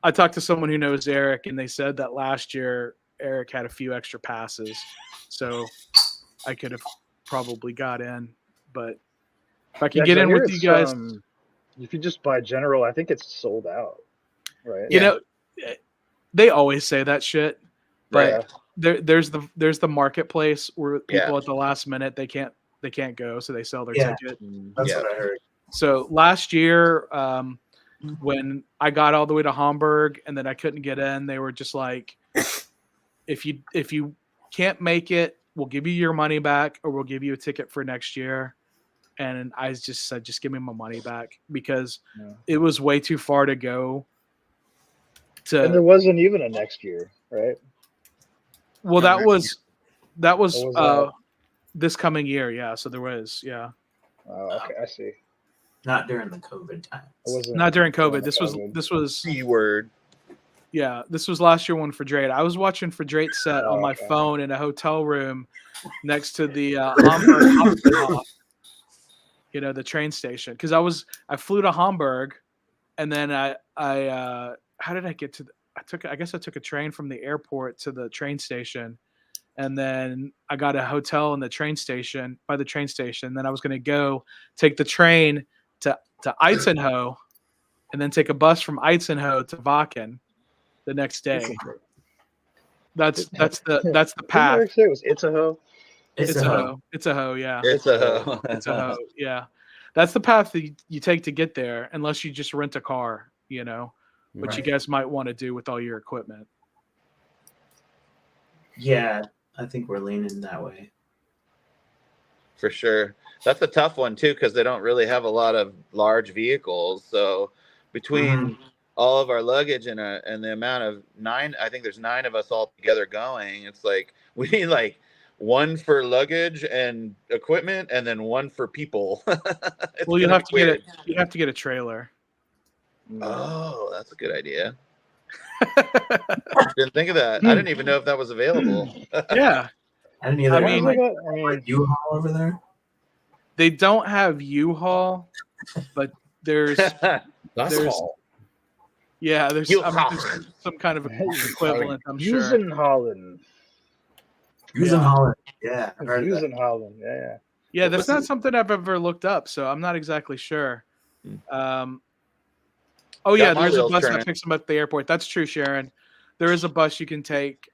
I talked to someone who knows Eric, and they said that last year Eric had a few extra passes, so I could have probably got in. But if I can get in with you guys, if you just buy general, I think it's sold out. Right. you know, they always say that shit, but Right. there's the marketplace where people Yeah. at the last minute they can't go, so they sell their Yeah. ticket. That's Yeah. what I heard. So last year, when I got all the way to Hamburg and then I couldn't get in, they were just like, if you can't make it, we'll give you your money back, or we'll give you a ticket for next year. And I just said, just give me my money back, because it was way too far to go. And there wasn't even a next year, right? Well, that was What was that? this coming year, yeah. So there was, yeah. Oh, okay, I see. Not during the COVID time. It wasn't Not during COVID. during This was C word. yeah. This was last year one for Drake. I was watching for Drake set on my okay. phone in a hotel room next to the Hamburg Hauptbahnhof, the train station. Because I flew to Hamburg, and then I how did I get to? I guess I took a train from the airport to the train station, and then I got a hotel in the train station by the train station. Then I was going to go take the train to Itzenhoe, and then take a bus from Itzenhoe to Wacken the next day. That's the path. Didn't Eric say it was Itzehoe? Itzehoe, yeah. It's Yeah. That's the path that you take to get there, unless you just rent a car, which you guys might want to do with all your equipment. Yeah, I think we're leaning that way. for sure. That's a tough one too, because they don't really have a lot of large vehicles. So between all of our luggage and the amount of 9, I think there's 9 of us all together going. It's like we need like 1 for luggage and equipment, and then 1 for people. Well, you have to get a trailer. Oh, that's a good idea. Didn't think of that. I didn't even know if that was available. Yeah. I didn't either. I mean, like U-Haul over there. They don't have U-Haul, but there's yeah, there's some kind of equivalent, I'm sure. Usenholland. Usenholland. Yeah. I've heard that. Usenholland. Yeah. Yeah, that's not something I've ever looked up, so I'm not exactly sure. Oh yeah, there's a bus that picks them up at the airport. That's true, Sharon. There is a bus you can take.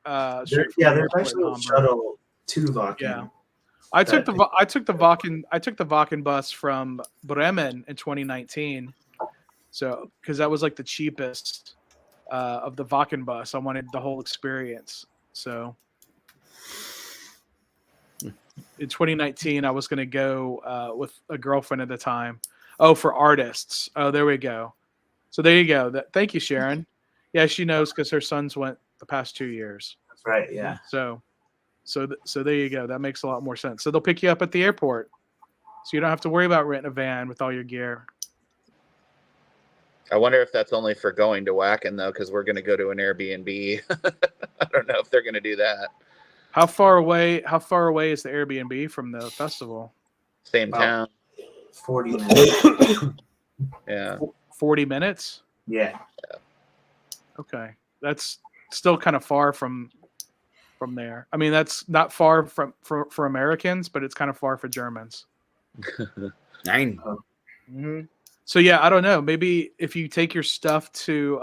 Straight from the there's airport actually in a Hamburg. shuttle to Wacken. Yeah, I took the Wacken bus from Bremen in 2019. So because that was like the cheapest of the Wacken bus, I wanted the whole experience. So in 2019, I was going to go with a girlfriend at the time. Oh, for artists. Oh, there we go. So there you go. Thank you, Sharon. Yeah, she knows because her sons went the past 2 years. That's right. Yeah. So there you go. That makes a lot more sense. So they'll pick you up at the airport, so you don't have to worry about renting a van with all your gear. I wonder if that's only for going to Wacken though, because we're going to go to an Airbnb. I don't know if they're going to do that. How far away is the Airbnb from the festival? Same town. 40 minutes. Yeah. 40 minutes? Yeah. Okay. That's still kind of far from there. I mean, that's not far for Americans, but it's kind of far for Germans. 9. Mm-hmm. So yeah, I don't know. Maybe if you take your stuff to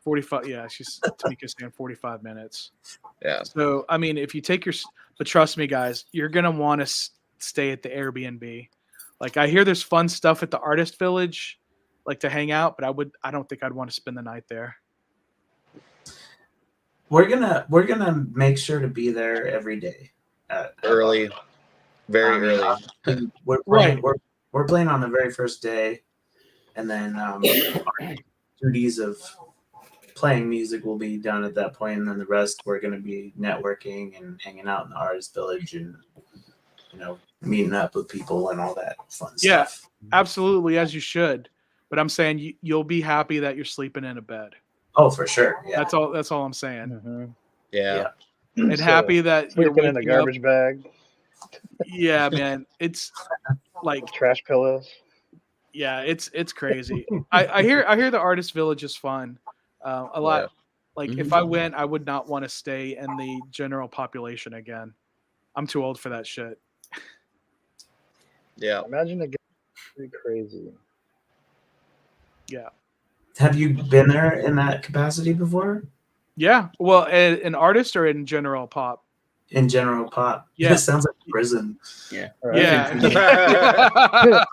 45. Yeah, Tamika's saying 45 minutes. Yeah. So I mean, if you take but trust me, guys, you're gonna want to stay at the Airbnb. Like I hear there's fun stuff at the Artist Village, like to hang out, but I don't think I'd want to spend the night there. We're gonna make sure to be there every day. Early, very early. We're playing on the very first day, and then our duties of playing music will be done at that point, and then the rest we're going to be networking and hanging out in the Artist Village and meeting up with people and all that fun stuff. Yeah, absolutely, as you should. But I'm saying you'll be happy that you're sleeping in a bed. Oh, for sure. Yeah. That's all I'm saying. Mm-hmm. Yeah. And happy that you're sleeping in a garbage bag. Yeah, man. It's like trash pillows. Yeah, it's crazy. I hear the Artist Village is fun. A lot. Yeah. Like if I went, I would not want to stay in the general population again. I'm too old for that shit. Yeah. Imagine it gets pretty crazy. Yeah. Have you been there in that capacity before? Yeah. Well, an artist or in general pop? In general pop. Yeah. It sounds like prison. Yeah. Right. Yeah.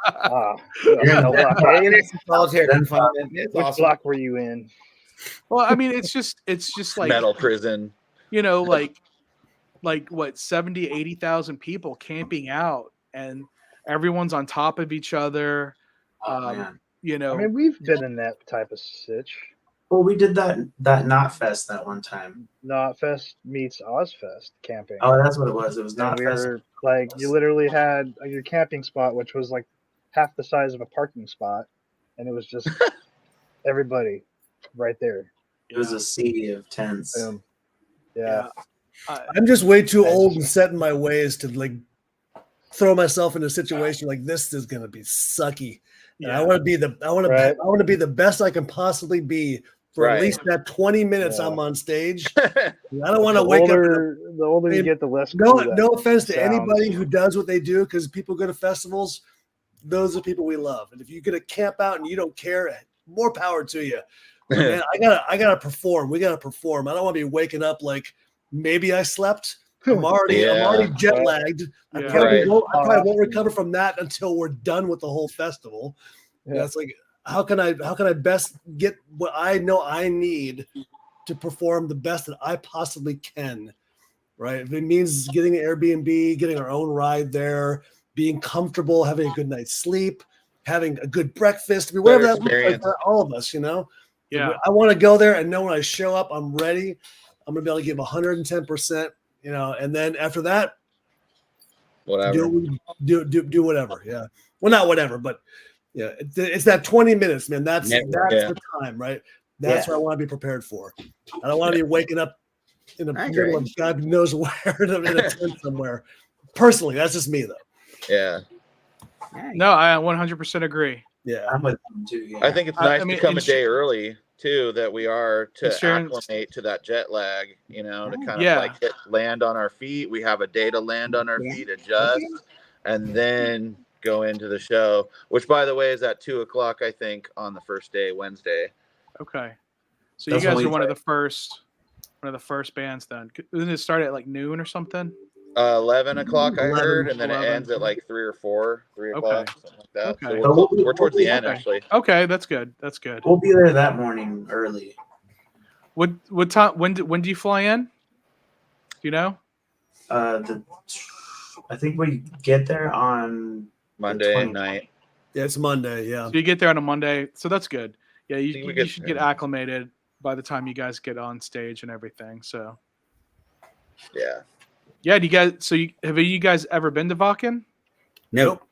Solitary confinement. Which block were you in? Well, I mean, it's just like metal prison. Like what 70, 80,000 people camping out, and everyone's on top of each other. Man. I mean, we've been in that type of sitch. Well, we did that Knot Fest that one time. Knot Fest meets Ozfest camping. Oh, that's what it was. It was Knot Fest. Like, you literally had your camping spot, which was like half the size of a parking spot, and it was just everybody right there. It was a sea of tents. Yeah. I'm just way too old and set in my ways to like throw myself in a situation like this is gonna be sucky. Yeah. I want to be the best I can possibly be for at least that 20 minutes I'm on stage. I don't want to wake up. The older you get, the less. No offense to anybody who does what they do, because people go to festivals. Those are people we love, and if you're gonna camp out and you don't care, more power to you. But man, I gotta perform. We gotta perform. I don't want to be waking up like maybe I slept. I'm already jet lagged. I probably won't recover from that until we're done with the whole festival. Yeah, it's like how can I best get what I know I need to perform the best that I possibly can, right? If it means getting an Airbnb, getting our own ride there, being comfortable, having a good night's sleep, having a good breakfast, whatever that looks like for all of us, Yeah, I want to go there and know when I show up, I'm ready. I'm gonna be able to give 110%. And then after that, whatever, do whatever. Yeah, well, not whatever, but yeah, it's that 20 minutes, man. That's the time, right? That's what I want to be prepared for. I don't want to be waking up in the middle of God knows where in a tent somewhere. Personally, that's just me, though. Yeah. No, I 100% agree. Yeah, I'm with them too. Yeah. I think it's nice to come a day early too, that we are to acclimate to that jet lag, to kind of like land on our feet. We have a day to land on our feet, adjust, and then go into the show, which by the way is at 2:00, I think, on the first day, Wednesday. Okay. So you guys are one of the first bands then. Doesn't it start at like noon or something? 11 o'clock I heard, and then it ends at like 3 or 4, 3 o'clock, something like that. Okay. So we're towards the end actually. Okay, that's good. That's good. We'll be there that morning early. What time? When do you fly in? Do you know? I think we get there on Monday night. Yeah, it's Monday. Yeah. So you get there on a Monday, so that's good. Yeah, you should get yeah. acclimated by the time you guys get on stage and everything. So Yeah. yeah, do you guys? So have you guys ever been to Wacken? Nope.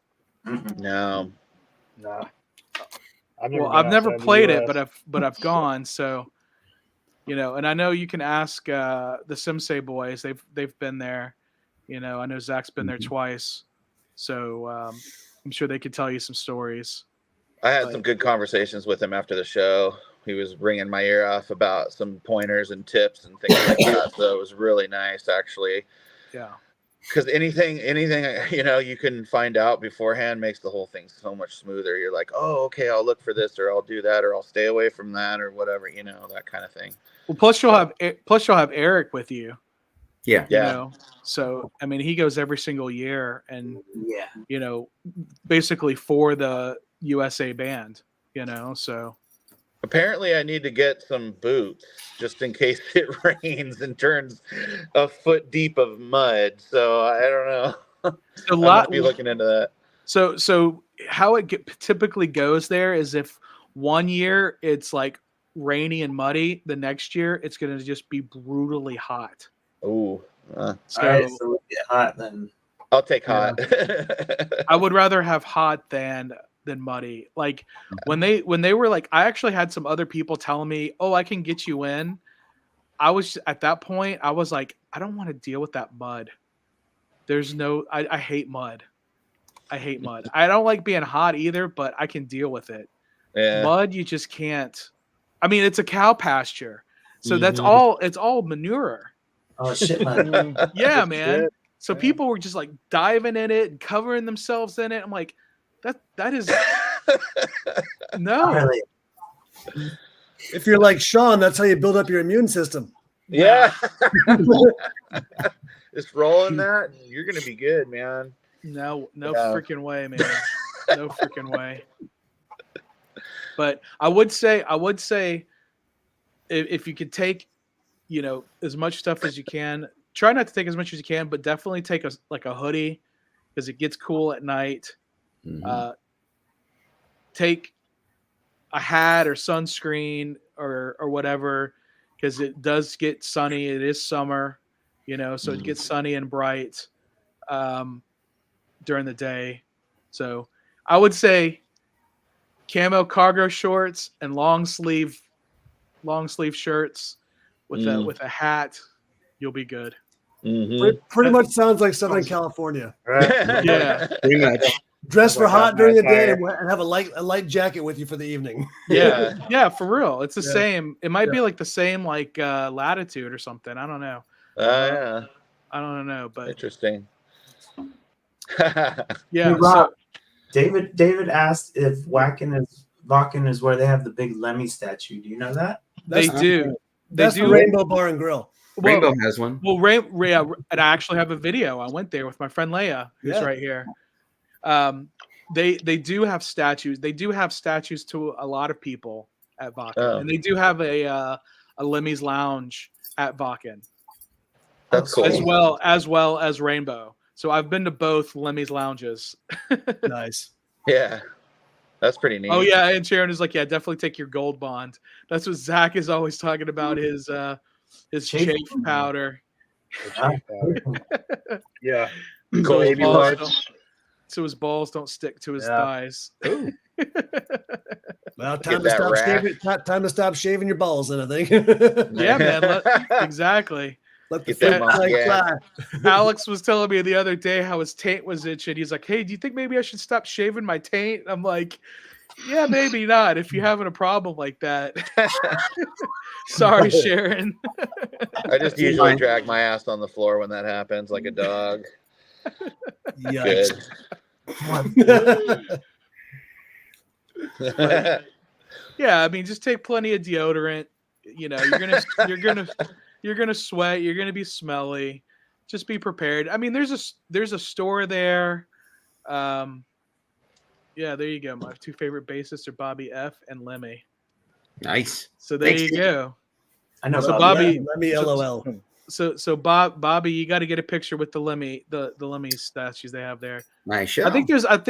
No. Nah. I've never played it, but I've gone. So, you know, and I know you can ask the Simsei boys. They've been there. You know, I know Zach's been there twice. So I'm sure they could tell you some stories. I had some good conversations with him after the show. He was ringing my ear off about some pointers and tips and things like that. So it was really nice, actually. Yeah. Because anything you know you can find out beforehand makes the whole thing so much smoother. You're like, oh, okay, I'll look for this, or I'll do that, or I'll stay away from that, or whatever, you know, that kind of thing. Well, plus you'll have Eric with you. Yeah. You know? So I mean, he goes every single year, and you know, basically for the USA band. You know, so. Apparently, I need to get some boots just in case it rains and turns a foot deep of mud. So I don't know. A lot. I'll be looking into that. So how it typically goes there is if one year it's like rainy and muddy, the next year it's going to just be brutally hot. Ooh. So we'll get hot then. I'll take hot. I would rather have hot than muddy. Like when they were like, I actually had some other people telling me, oh, I can get you in. I was at that point, I was like, I don't want to deal with that mud. There's no, I hate mud. I hate mud. I don't like being hot either, but I can deal with it. Yeah. Mud, you just can't. I mean, it's a cow pasture. So that's all, it's all manure. Oh shit, man. Yeah, man. So people were just like diving in it and covering themselves in it. I'm like, that is no. Really? If you're like Sean, that's how you build up your immune system. Yeah. Just rolling that, you're gonna be good, man. No freaking way, man. No freaking way. But I would say if you could take, you know, as much stuff as you can, try not to take as much as you can, but definitely take a hoodie because it gets cool at night. Take a hat or sunscreen or whatever, because it does get sunny. It is summer, you know, so it gets sunny and bright during the day. So I would say camo cargo shorts and long sleeve shirts with a hat, you'll be good. Pretty much sounds like Southern California. Right. Yeah. Pretty much. Dress for hot during the day and have a light jacket with you for the evening. Yeah, for real. It's the same. It might be like the same like latitude or something. I don't know. Yeah. I don't know, but interesting. Yeah. Hey, Rob, David asked if Wacken is where they have the big Lemmy statue. Do you know that? They do. That's the Rainbow Bar and Grill. Rainbow has one. Well, and I actually have a video. I went there with my friend Leia, who's right here. They do have statues. They do have statues to a lot of people at Wacken, and they do have a Lemmy's Lounge at Wacken. That's cool. As well as Rainbow. So I've been to both Lemmy's Lounges. Nice. Yeah. That's pretty neat. Oh yeah, and Sharon is like, yeah, definitely take your gold bond. That's what Zach is always talking about, his chafe powder. Yeah. So his balls don't stick to his thighs. Well, time to stop shaving your balls, then I think. Yeah, man. Exactly. Let the fly. Alex was telling me the other day how his taint was itching. He's like, hey, do you think maybe I should stop shaving my taint? I'm like, yeah, maybe not if you're having a problem like that. Sorry, Sharon. I just usually drag my ass on the floor when that happens, like a dog. Yikes. Yeah, I mean, just take plenty of deodorant. You know, you're gonna sweat. You're gonna be smelly. Just be prepared. I mean, there's a store there. Yeah, there you go. My two favorite bassists are Bobby F and Lemmy. Nice. So there you go. I know. So Bobby, Lemmy, LOL. So Bobby, you got to get a picture with the Lemmy, the Lemmy statues they have there. Nice show. I think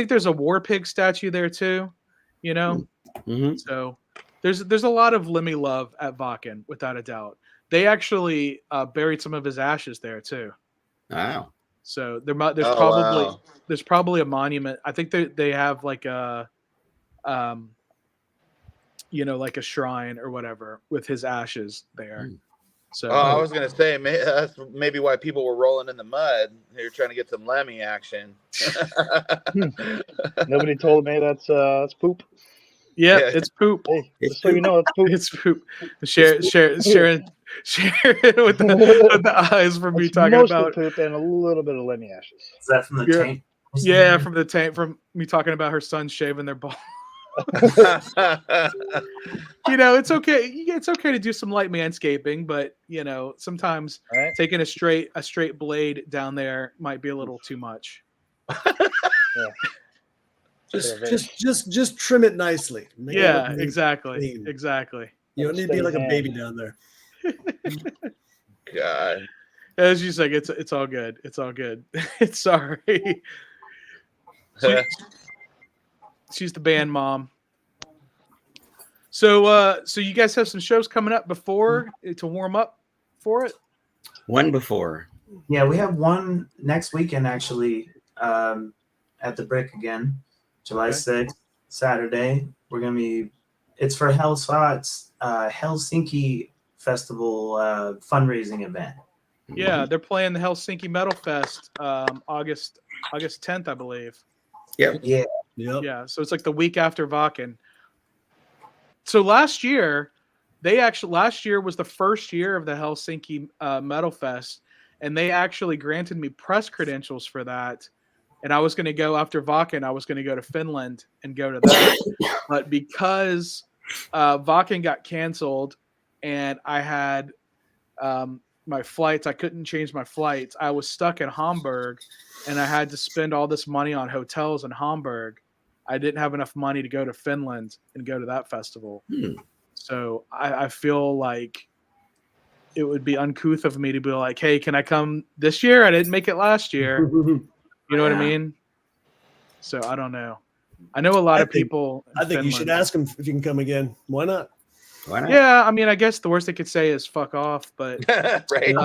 there's a War Pig statue there too. You know, so there's a lot of Lemmy love at Wacken, without a doubt. They actually buried some of his ashes there too. Wow. So there's probably a monument. I think they have like a like a shrine or whatever with his ashes there. So I was gonna say that's maybe why people were rolling in the mud. They were trying to get some Lemmy action. Nobody told me that's poop. Yeah, it's poop. Hey, just so you know, it's poop. It's poop. Share it with the eyes from me talking about poop and a little bit of Lemmy ashes. Is that from the tank? Yeah, from the tank, from me talking about her son shaving their balls. It's okay. It's okay to do some light manscaping, but sometimes taking a straight blade down there might be a little too much. Yeah. Just trim it nicely. Exactly. You don't need to be like a baby down there. God. As you say, it's all good. It's all good. It's sorry. She's the band mom. So you guys have some shows coming up before to warm up for it? One before. Yeah, we have one next weekend actually at the Brick again, July 6th, Saturday. We're gonna be. It's for Hellspot's Helsinki Festival fundraising event. Yeah, they're playing the Helsinki Metal Fest August 10th, I believe. Yep. Yeah. Yep. Yeah, so it's like the week after Wacken. So last year was the first year of the Helsinki Metal Fest, and they actually granted me press credentials for that. And I was going to go after Wacken. I was going to go to Finland and go to that, but because Wacken got canceled, and I had my flights, I couldn't change my flights. I was stuck in Hamburg, and I had to spend all this money on hotels in Hamburg. I didn't have enough money to go to Finland and go to that festival. So I feel like it would be uncouth of me to be like, hey, can I come this year? I didn't make it last year. You know what I mean? So I don't know. I know a lot of people. I think you should ask him if you can come again. Why not? Why not? Yeah, I mean, I guess the worst they could say is fuck off, but right.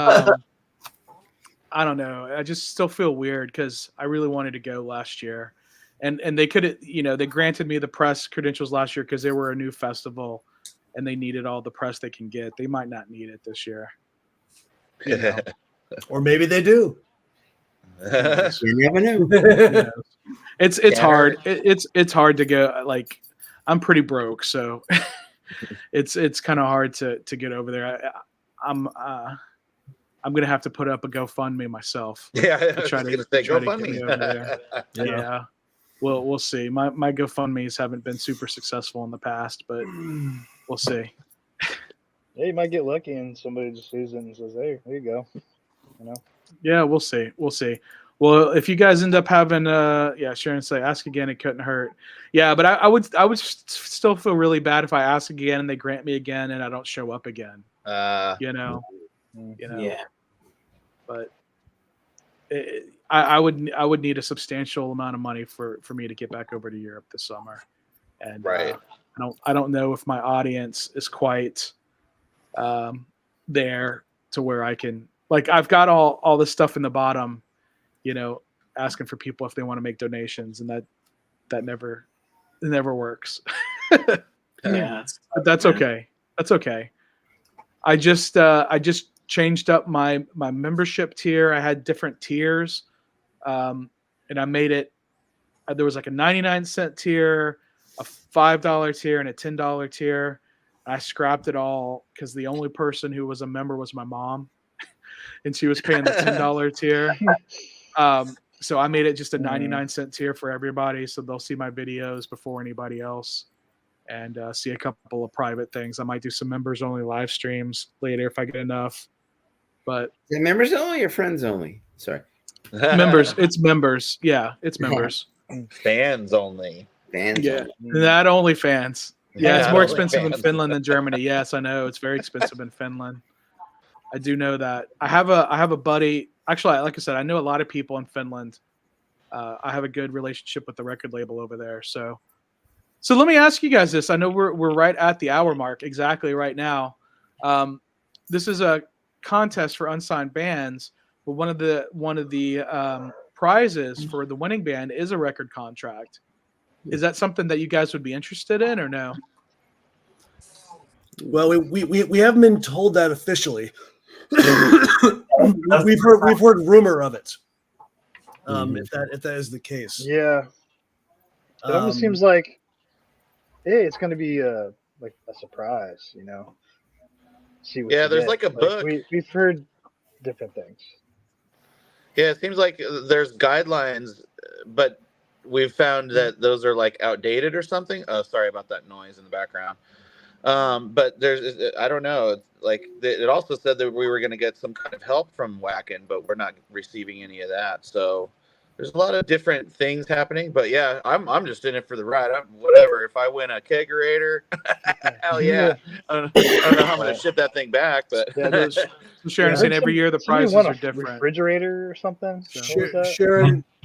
I don't know. I just still feel weird because I really wanted to go last year. And they could, they granted me the press credentials last year because they were a new festival and they needed all the press they can get. They might not need it this year. Or maybe they do. You never know. It's hard. It's hard to go. Like, I'm pretty broke, so it's kind of hard to get over there. I'm gonna have to put up a GoFundMe myself. Yeah, to try to get GoFundMe. me over there. Yeah. Well, we'll see. My GoFundMes haven't been super successful in the past, but we'll see. Yeah, you might get lucky and somebody just sees it and says, "Hey, there you go." Yeah, we'll see. Well, if you guys end up having, Sharon say, ask again, it couldn't hurt. Yeah, but I would still feel really bad if I ask again and they grant me again and I don't show up again. Yeah. But I would need a substantial amount of money for me to get back over to Europe this summer, and I don't know if my audience is quite there to where I can, like, I've got all this stuff in the bottom, asking for people if they want to make donations, and that never works. Yeah, but that's okay. That's okay. I just changed up my membership tier. I had different tiers, and I made it. There was like a 99-cent tier, a $5 tier, and a $10 tier. I scrapped it all because the only person who was a member was my mom, and she was paying the $10 tier. So I made it just a 99-cent tier for everybody, so they'll see my videos before anybody else, and see a couple of private things. I might do some members-only live streams later if I get enough. But is it members only or friends only? Sorry, members. It's members. Yeah, it's members. Fans only. Fans. Yeah, only. not only fans. Yeah, it's more expensive in fans. Finland than Germany. Yes, I know. It's very expensive in Finland. I do know that I have a buddy. Actually, like I said, I know a lot of people in Finland. I have a good relationship with the record label over there. So let me ask you guys this. I know we're right at the hour mark exactly right now. This is a contest for unsigned bands, but one of the prizes for the winning band is a record contract. Is that something that you guys would be interested in, or no? Well, we haven't been told that officially. we've heard rumor of it. If that is the case. Yeah. It almost seems like, hey, it's going to be like a surprise, you know. See what there's get. like a book. We've heard different things. Yeah, it seems like there's guidelines, but we've found that those are like outdated or something. Oh, sorry about that noise in the background. But I don't know. Like it also said that we were going to get some kind of help from Wacken, but we're not receiving any of that. So there's a lot of different things happening. But yeah, I'm just in it for the ride. Whatever. If I win a kegerator, hell yeah. I don't know how I'm going to ship that thing back, but Sharon's saying every year the prizes are different. Refrigerator or something.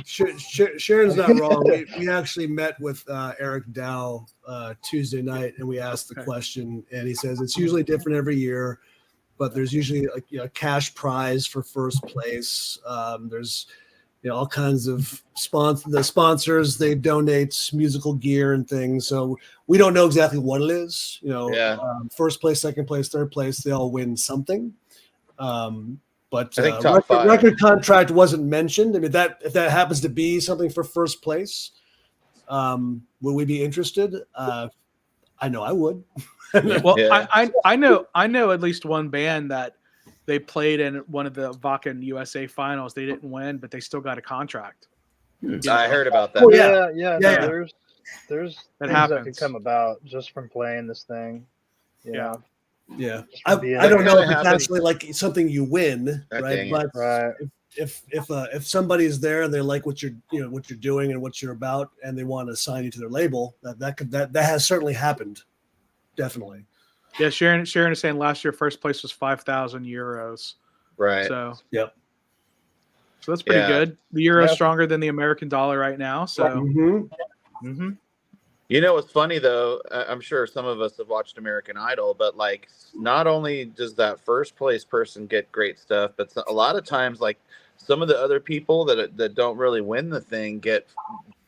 Sharon's not wrong. We actually met with Eric Dow Tuesday night, and we asked the question, and he says it's usually different every year, but there's usually a cash prize for first place. There's all kinds of sponsors. They donate musical gear and things. So we don't know exactly what it is. First place, second place, third place, they all win something. But I think record contract wasn't mentioned. I mean, if that happens to be something for first place, would we be interested? I know I would. Well, I know at least one band that they played in one of the Wacken USA finals. They didn't win, but they still got a contract. I heard about that. Oh, yeah. There's things happens. that could come about just from playing this thing. You know? Yeah, I don't know if it's actually like something you win, right? But if somebody is there and they like what you're doing and what you're about, and they want to sign you to their label, that has certainly happened, definitely. Yeah, Sharon is saying last year first place was 5,000 euros. Right. So yep. So that's pretty good. The euro is stronger than the American dollar right now. So. You know what's funny though? I'm sure some of us have watched American Idol, but like, not only does that first place person get great stuff, but a lot of times, like some of the other people that don't really win the thing get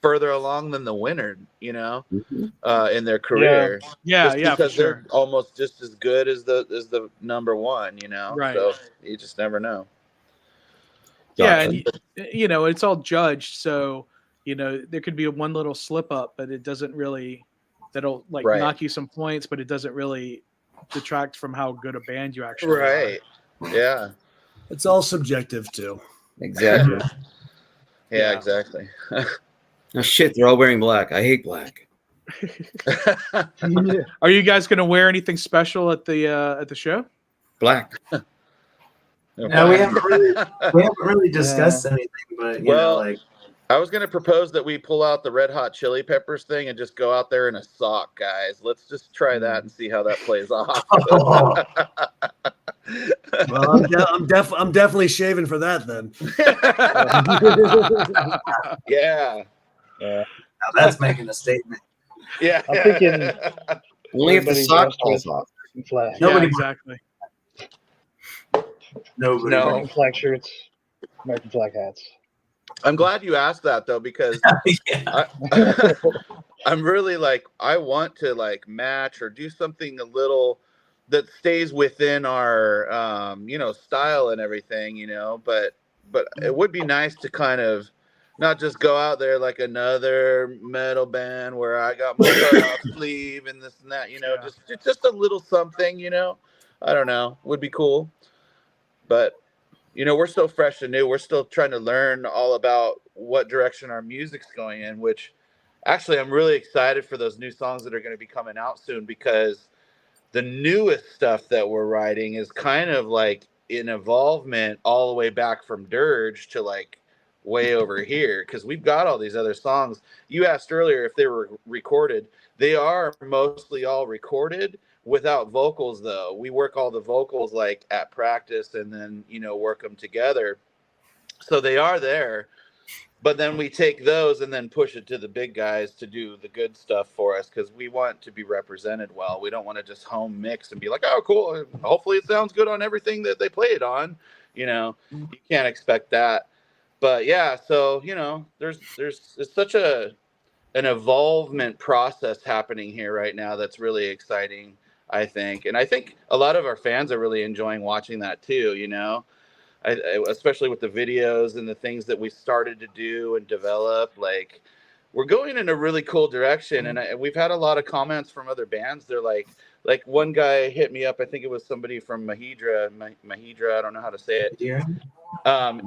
further along than the winner, in their career. Yeah, because for they're almost just as good as the number one, Right. So you just never know. Yeah, and it's all judged, so. There could be one little slip up, but it doesn't really, that'll knock you some points, but it doesn't really detract from how good a band you actually are. Yeah. It's all subjective too. Exactly. Yeah, exactly. Oh shit, they're all wearing black. I hate black. Are you guys going to wear anything special at the show? Black. No, we haven't really discussed anything, but I was going to propose that we pull out the Red Hot Chili Peppers thing and just go out there in a sock, guys. Let's just try that and see how that plays off. Well, I'm definitely shaving for that then. Yeah. Now that's making a statement. Yeah. I'm thinking only if the sock falls off. Nobody exactly. Nobody. American flag shirts, American flag hats. I'm glad you asked that though, because I'm really I want to match or do something a little that stays within our style and everything, but it would be nice to kind of not just go out there like another metal band where I got my cut off sleeve and this and that, just a little something, I don't know, would be cool. But we're still fresh and new. We're still trying to learn all about what direction our music's going in, which actually I'm really excited for those new songs that are going to be coming out soon, because the newest stuff that we're writing is kind of like an involvement all the way back from Dirge to way over here, because we've got all these other songs. You asked earlier if they were recorded. They are mostly all recorded without vocals, though. We work all the vocals like at practice and then, you know, work them together. So they are there, but then we take those and then push it to the big guys to do the good stuff for us, because we want to be represented well. We don't want to just home mix and be like, oh, cool, hopefully it sounds good on everything that they play it on. You know, you can't expect that. But yeah, so, you know, there's it's such an evolvement process happening here right now that's really exciting, I think. And I think a lot of our fans are really enjoying watching that too, you know. Especially with the videos and the things that we started to do and develop, like we're going in a really cool direction. And we've had a lot of comments from other bands. They're like one guy hit me up. I think it was somebody from Mahidra. I don't know how to say it. Yeah.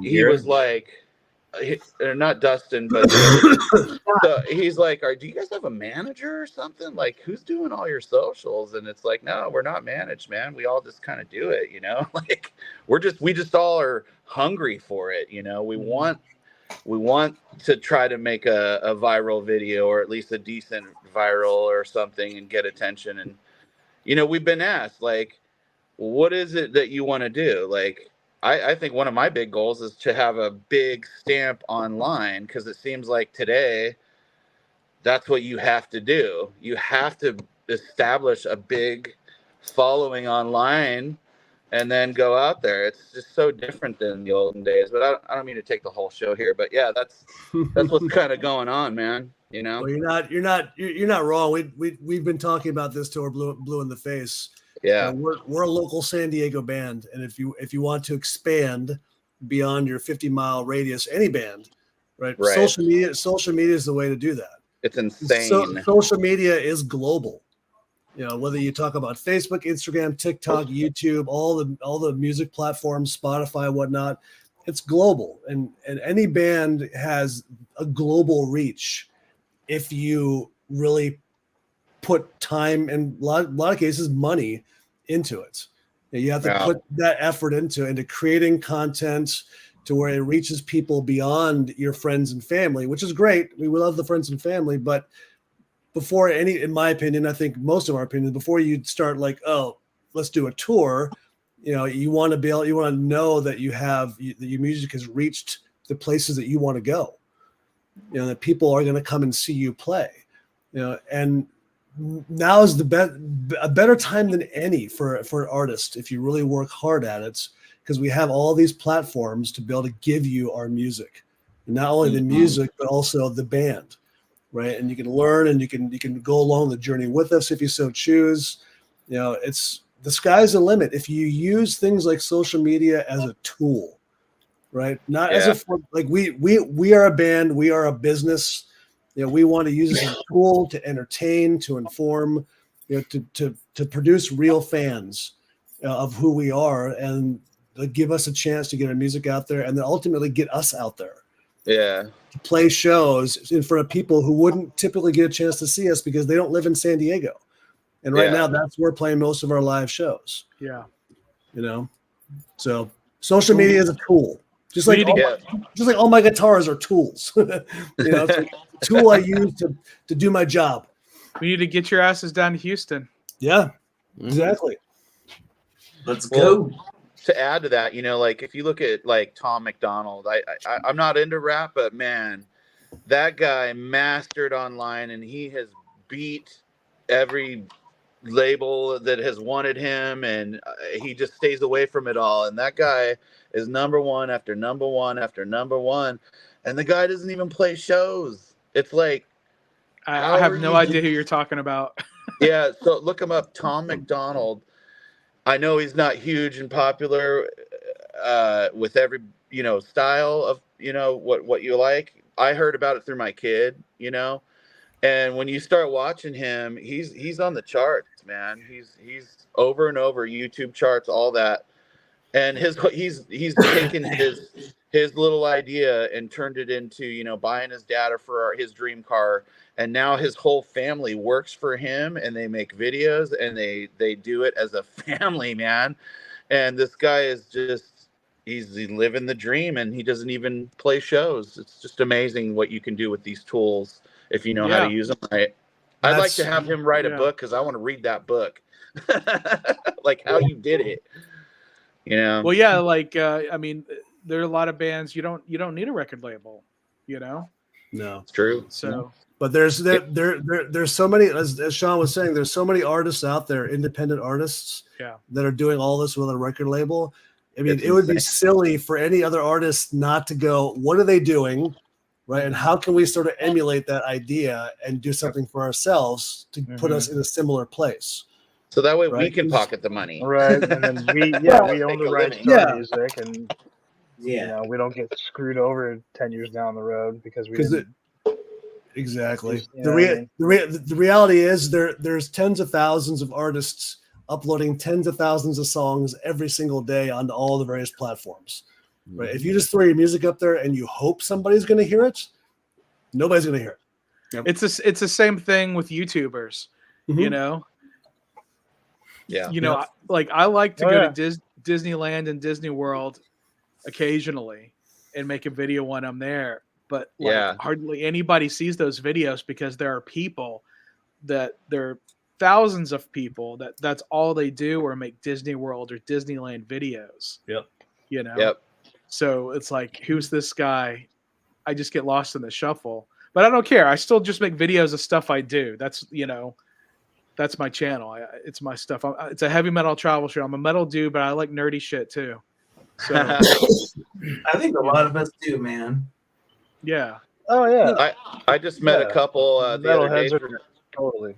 He was like, not Dustin, but so he's like, do you guys have a manager or something? Like, who's doing all your socials? And it's like, no, we're not managed, man. We all just kind of do it, you know. Like, we just all are hungry for it, you know. We want to try to make a viral video, or at least a decent viral or something, and get attention. And you know, we've been asked, like, what is it that you want to do? Like, I think one of my big goals is to have a big stamp online, because it seems like today that's what you have to do. You have to establish a big following online and then go out there. It's just so different than the olden days. But I don't mean to take the whole show here, but yeah, that's what's kind of going on, man. You know, well, you're not wrong. We've been talking about this till we're blue in the face. Yeah, we're a local San Diego band, and if you want to expand beyond your 50-mile radius, any band, right? Social media is the way to do that. It's insane. Social media is global. You know, whether you talk about Facebook, Instagram, TikTok, YouTube, all the music platforms, Spotify, whatnot, it's global, and any band has a global reach if you really put time and a lot of cases money into it. You have to put that effort into creating content to where it reaches people beyond your friends and family, which is great. We love the friends and family, but in my opinion, I think most of our opinions, before you start like, oh, let's do a tour, you know, you want to know that that your music has reached the places that you want to go, you know, that people are going to come and see you play, you know, and now is a better time than any for an artist if you really work hard at it, because we have all these platforms to be able to give you our music, not only the music but also the band, right? And you can learn and you can go along the journey with us if you so choose. You know, it's the sky's the limit if you use things like social media as a tool, right? Not as like we are a band, we are a business. You know, we want to use it as a tool to entertain, to inform, you know, to produce real fans of who we are, and give us a chance to get our music out there, and then ultimately get us out there. Yeah. To play shows in front of people who wouldn't typically get a chance to see us because they don't live in San Diego. And right now, that's where we're playing most of our live shows. Yeah. You know, so social media is a tool. Just like all my guitars are tools. You know, it's like a tool I use to do my job. We need to get your asses down to Houston. Yeah, exactly. Let's go. To add to that, you know, like if you look at like Tom McDonald, I'm not into rap, but man, that guy mastered online, and he has beat every label that has wanted him, and he just stays away from it all. And that guy is number one after number one after number one, and the guy doesn't even play shows. It's like, I have no idea who you're talking about. Yeah, so look him up, Tom McDonald. I know he's not huge and popular with every, you know, style of, you know, what you like. I heard about it through my kid, you know. And when you start watching him, he's on the charts, man. He's over and over YouTube charts, all that. And he's taken his little idea and turned it into, you know, buying his dad for his dream car. And now his whole family works for him, and they make videos, and they do it as a family, man. And this guy is just he's living the dream, and he doesn't even play shows. It's just amazing what you can do with these tools if you know how to use them right. I'd like to have him write a book because I want to read that book, like how you did it. You know. Well, yeah, like I mean, there are a lot of bands you don't need a record label, you know. No, it's true. So, but there's so many, as Sean was saying, there's so many artists out there, independent artists, that are doing all this with a record label. I mean, it would be silly for any other artist not to go, what are they doing, right? And how can we sort of emulate that idea and do something for ourselves to put us in a similar place? So that way we can pocket the money. Right. And then we own the rights to our music, and you know, we don't get screwed over 10 years down the road because we didn't. Exactly. You know The reality is there's tens of thousands of artists uploading tens of thousands of songs every single day onto all the various platforms. Right? If you just throw your music up there and you hope somebody's going to hear it, nobody's going to hear it. Yep. It's the same thing with YouTubers, you know. Yeah. You know, like I like to go to Disneyland and Disney World occasionally and make a video when I'm there, but like hardly anybody sees those videos because there are people that they're thousands of people that's all they do or make Disney World or Disneyland videos. Yep. You know. Yep. So it's like, who's this guy? I just get lost in the shuffle. But I don't care. I still just make videos of stuff I do. That's, you know, that's my channel. It's my stuff. It's a heavy metal travel show. I'm a metal dude, but I like nerdy shit too. So I think a lot of us do, man. Yeah. Oh yeah. I just met a couple the other day. Totally.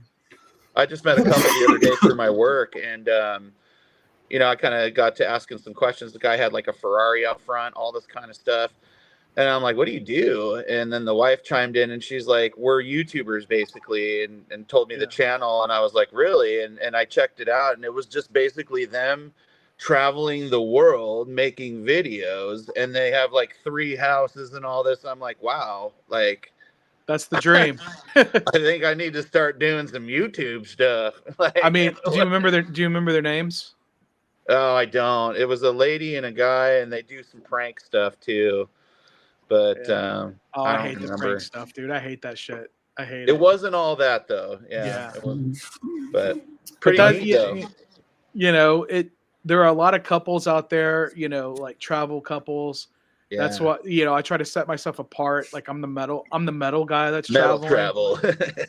I just met a couple the other day through my work, and you know, I kind of got to asking some questions. The guy had like a Ferrari out front, all this kind of stuff. And I'm like, what do you do? And then the wife chimed in and she's like, we're YouTubers basically, and told me the channel. And I was like, really? And I checked it out, and it was just basically them traveling the world, making videos, and they have like 3 houses and all this. I'm like, wow, like that's the dream. I think I need to start doing some YouTube stuff. Like, I mean, do you remember their names? Oh, I don't. It was a lady and a guy, and they do some prank stuff too. But I hate the prank stuff, dude. I hate that shit. I hate it. It wasn't all that though. Yeah. It wasn't, but pretty neat though. You know, there are a lot of couples out there, you know, like travel couples. Yeah. That's what, you know, I try to set myself apart. Like I'm the metal guy that's travel.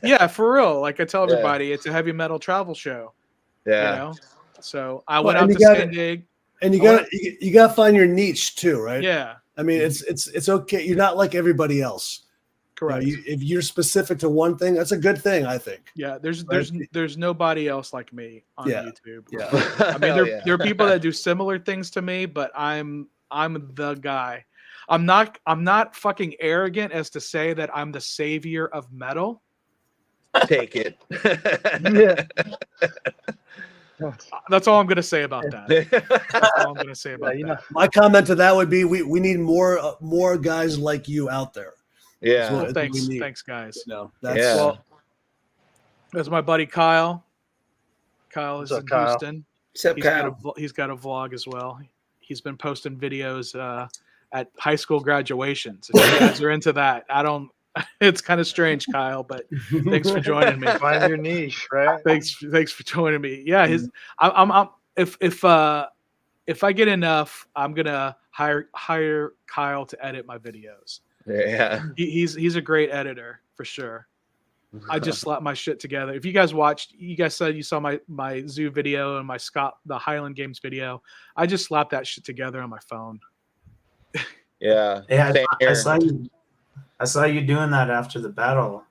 Yeah, for real. Like I tell everybody, it's a heavy metal travel show. Yeah. You know? So I went out to San Diego. And you gotta find your niche too, right? Yeah. I mean, it's okay. You're not like everybody else. Correct. You know, if you're specific to one thing, that's a good thing, I think. Yeah. There's nobody else like me on YouTube. Yeah. I mean, there are people that do similar things to me, but I'm the guy. I'm not fucking arrogant as to say that I'm the savior of metal. Take it. Yeah. That's all I'm gonna say about that. That's all I'm gonna say about that. My comment to that would be we need more guys like you out there. Yeah. Well, thanks, guys. No, well, that's my buddy Kyle. Kyle is in Houston. What's up, Kyle? He's got a vlog as well. He's been posting videos at high school graduations. If you guys are into that, it's kind of strange, Kyle, but thanks for joining me. Find your niche, right? Thanks for joining me. Yeah, if I get enough, I'm gonna hire Kyle to edit my videos. Yeah, he's a great editor for sure. I just slapped my shit together. If you guys watched, you guys said you saw my zoo video and the Highland Games video. I just slapped that shit together on my phone. Yeah, I saw you doing that after the battle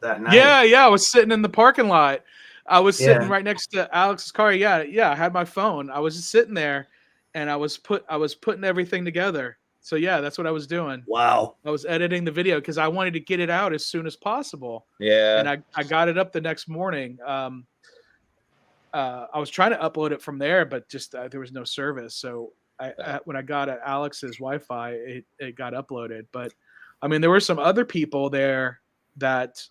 that night. Yeah. I was sitting in the parking lot. I was sitting right next to Alex's car. Yeah. I had my phone. I was just sitting there, and I was putting everything together. So yeah, that's what I was doing. Wow. I was editing the video because I wanted to get it out as soon as possible. Yeah. And I got it up the next morning. I was trying to upload it from there, but just there was no service. So when I got at Alex's Wi-Fi, it got uploaded. But I mean, there were some other people there that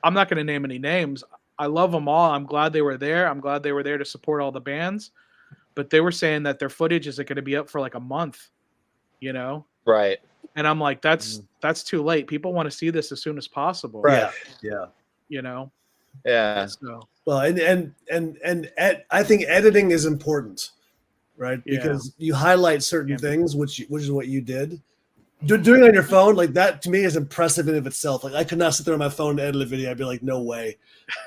I'm not going to name any names. I love them all. I'm glad they were there. I'm glad they were there to support all the bands. but they were saying that their footage isn't going to be up for like a month, you know? Right. And I'm like, that's too late. People want to see this as soon as possible. Right. Yeah. You know? Yeah. So. Well, I think editing is important, right? Because you highlight certain things, which is what you did. Doing it on your phone, like that, to me is impressive in of itself. Like I could not sit there on my phone and edit a video. I'd be like, no way.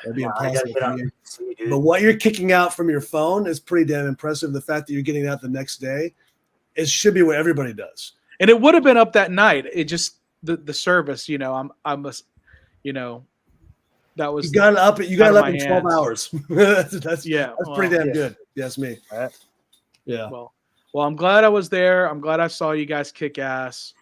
That'd be impossible for me. But what you're kicking out from your phone is pretty damn impressive. The fact that you're getting out the next day, it should be what everybody does. And it would have been up that night. It just the service, you know, I'm you know, that was you got it up in 12 hours. that's pretty damn good. Yes, me. Yeah. Well, I'm glad I was there. I'm glad I saw you guys kick ass.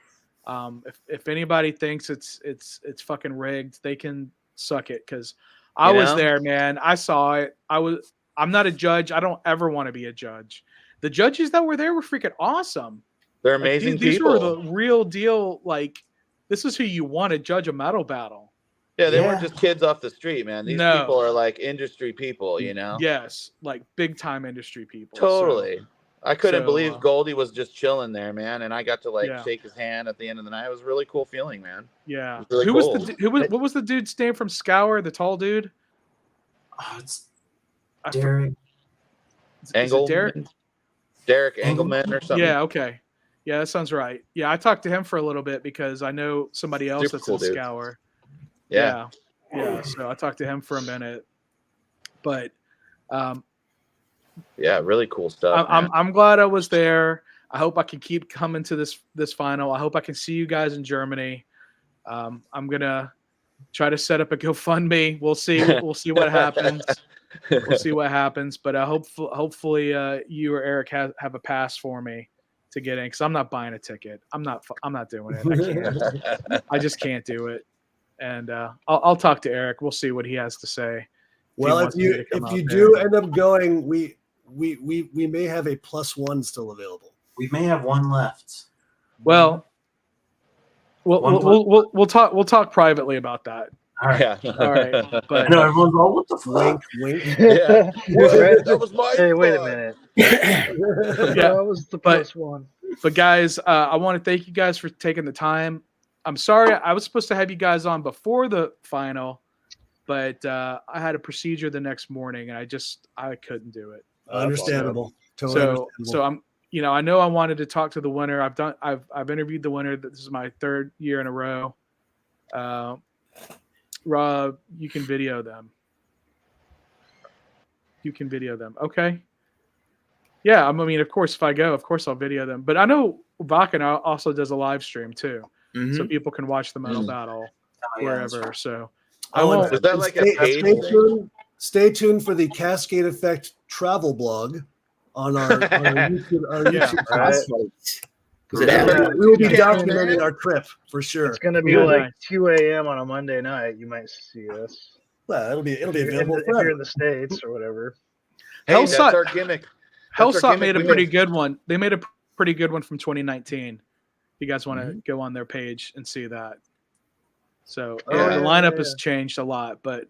If anybody thinks it's fucking rigged, they can suck it, because I was there, man. I saw it. I'm not a judge. I don't ever want to be a judge. The judges that were there were freaking awesome. They're amazing these people. These were the real deal. Like, this is who you want to judge a metal battle. Yeah, they weren't just kids off the street, man. These people are like industry people, you know? Yes, like big time industry people. Totally. So, I couldn't believe Goldy was just chilling there, man, and I got to shake his hand at the end of the night. It was a really cool feeling, man. Yeah. Really what was the dude's name from Scour? The tall dude? Oh, it's Derek. Engelmann? Derek Engelmann or something. Yeah. Okay. Yeah, that sounds right. Yeah, I talked to him for a little bit because I know somebody else that's in Scour. Yeah. So I talked to him for a minute, but yeah, really cool stuff. I'm glad I was there. I hope I can keep coming to this final. I hope I can see you guys in Germany. I'm gonna try to set up a GoFundMe. We'll see. We'll see what happens. We'll see what happens. But hopefully you or Eric have a pass for me to get in, because I'm not buying a ticket. I'm not doing it. I can't. I just can't do it. And I'll talk to Eric. We'll see what he has to say. Well, if you do end up going, we may have a +1 still available. We may have one left. Well, we'll talk privately about that. All right. Yeah. All right. But I know everyone's all, what the fuck? Wink. Yeah. That was my Hey, wait a minute. That was the +1. But guys, I want to thank you guys for taking the time. I'm sorry, I was supposed to have you guys on before the final, but I had a procedure the next morning, and I couldn't do it. Understandable. Totally understandable. So I'm, I know I wanted to talk to the winner. I've interviewed the winner. This is my 3rd year in a row. Rob, you can video them. Okay. Yeah, I mean, of course, if I go, of course I'll video them. But I know Wacken also does a live stream too, so people can watch the metal battle wherever. So I won't. Is that like a paid thing? Stay tuned for the Cascade Effect travel blog on our YouTube. We will be documenting our trip for sure. It's going to be like 2 a.m. on a Monday night. You might see us. Well, it'll be available if you're in the States or whatever. Hey, that's our gimmick. Hellsop made a pretty good one. They made a pretty good one from 2019. If you guys want to go on their page and see that. So the lineup has changed a lot, but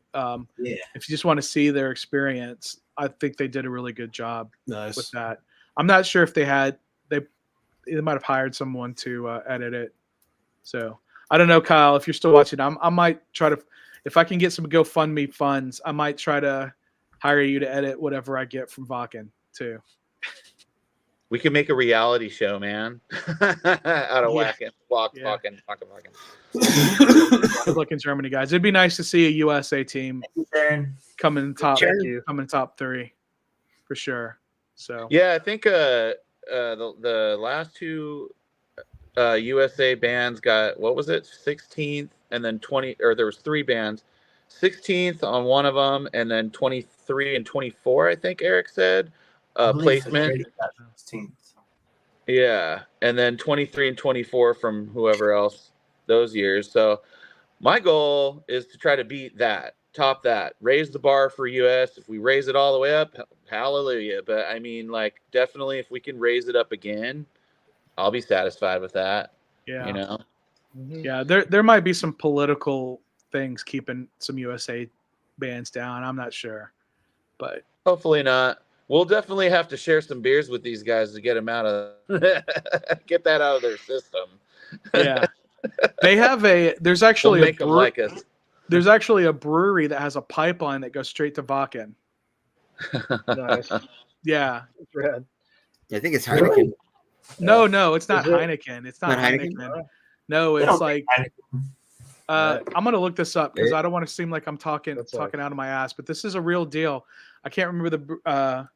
if you just want to see their experience, I think they did a really good job with that. I'm not sure if they might have hired someone to edit it. So I don't know, Kyle, if you're still watching, I might try to, if I can get some GoFundMe funds, I might try to hire you to edit whatever I get from Wacken too. We can make a reality show, man. Out of Wacken. Wacken. Good luck in Germany, guys. It'd be nice to see a USA team come in top 3 for sure. So yeah, I think the last 2 USA bands got, what was it, 16th and then 20, or there was 3 bands, 16th on one of them, and then 23 and 24, I think Eric said. Placement. Yeah, and then 23 and 24 from whoever else those years. So my goal is to try to beat that, top that, raise the bar for US. If we raise it all the way up, hallelujah. But I mean, like, definitely if we can raise it up again, I'll be satisfied with that. Yeah. Yeah, there might be some political things keeping some USA bands down. I'm not sure, but hopefully not. We'll definitely have to share some beers with these guys to get them out of get that out of their system. Yeah, they have there's actually we'll make them like us. There's actually a brewery that has a pipeline that goes straight to Wacken. Nice. Yeah. Rad. I think it's Heineken. No, it's not Heineken. It's not Heineken? Heineken. No, it's like I'm gonna look this up because I don't want to seem like I'm talking out of my ass, but this is a real deal. I can't remember the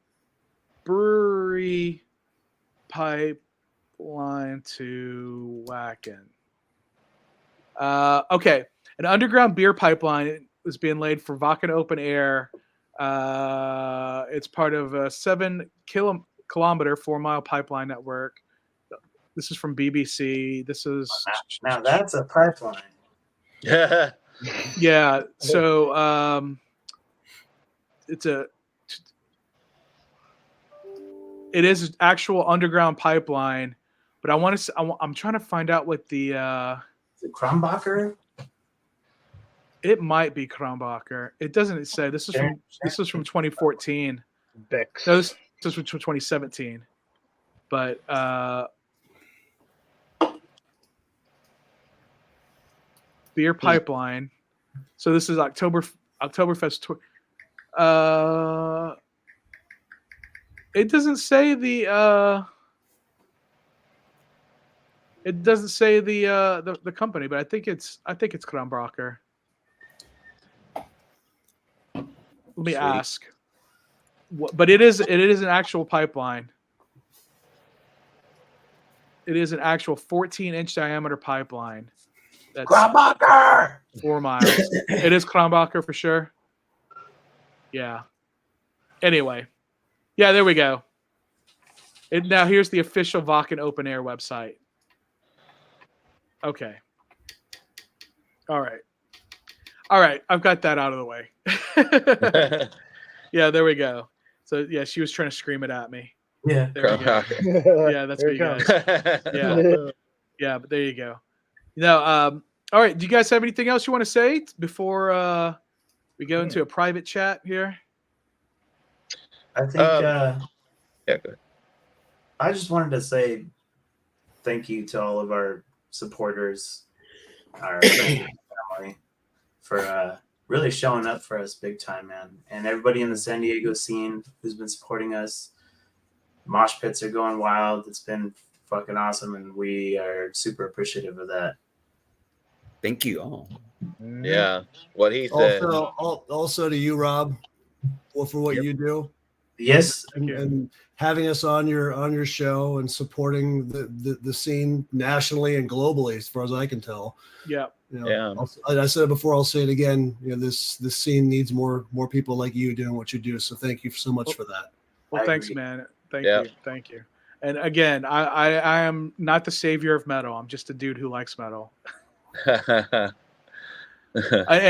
brewery pipeline to Wacken. Okay, an underground beer pipeline is being laid for Wacken Open Air. It's part of a 7-kilometer 4-mile pipeline network. This is from BBC. This is now that's a pipeline. Yeah. Yeah. So it is an actual underground pipeline, but I'm trying to find out what the is it Kronbacher? It might be Kronbacher. It doesn't say. This is from 2014. Bex. No, this is from 2017. But beer pipeline. So this is Oktoberfest. It doesn't say the the company, but I think it's Kronbacher. Let me ask. But it is an actual pipeline. It is an actual 14-inch diameter pipeline. That's Kronbacher! 4 miles. It is Kronbacher for sure. Yeah. Anyway. Yeah, there we go. Now here's the official Wacken Open Air website. Okay. All right. I've got that out of the way. Yeah, there we go. So yeah, she was trying to scream it at me. Yeah. There we go. Yeah, that's what you guys. Yeah. Yeah, but there you go. All right. Do you guys have anything else you want to say before we go into a private chat here? I think yeah, go ahead. I just wanted to say thank you to all of our supporters, our family, for really showing up for us big time, man. And everybody in the San Diego scene who's been supporting us. Mosh pits are going wild. It's been fucking awesome, and we are super appreciative of that. Thank you all. Yeah, what he said. Also to you, Rob, for what you do. Yes, and having us on your show and supporting the scene nationally and globally, as far as I can tell. Yeah. I said it before, I'll say it again. This scene needs more people like you doing what you do. So thank you so much for that. Well, thanks, man. Thank you. And again, I am not the savior of metal. I'm just a dude who likes metal. And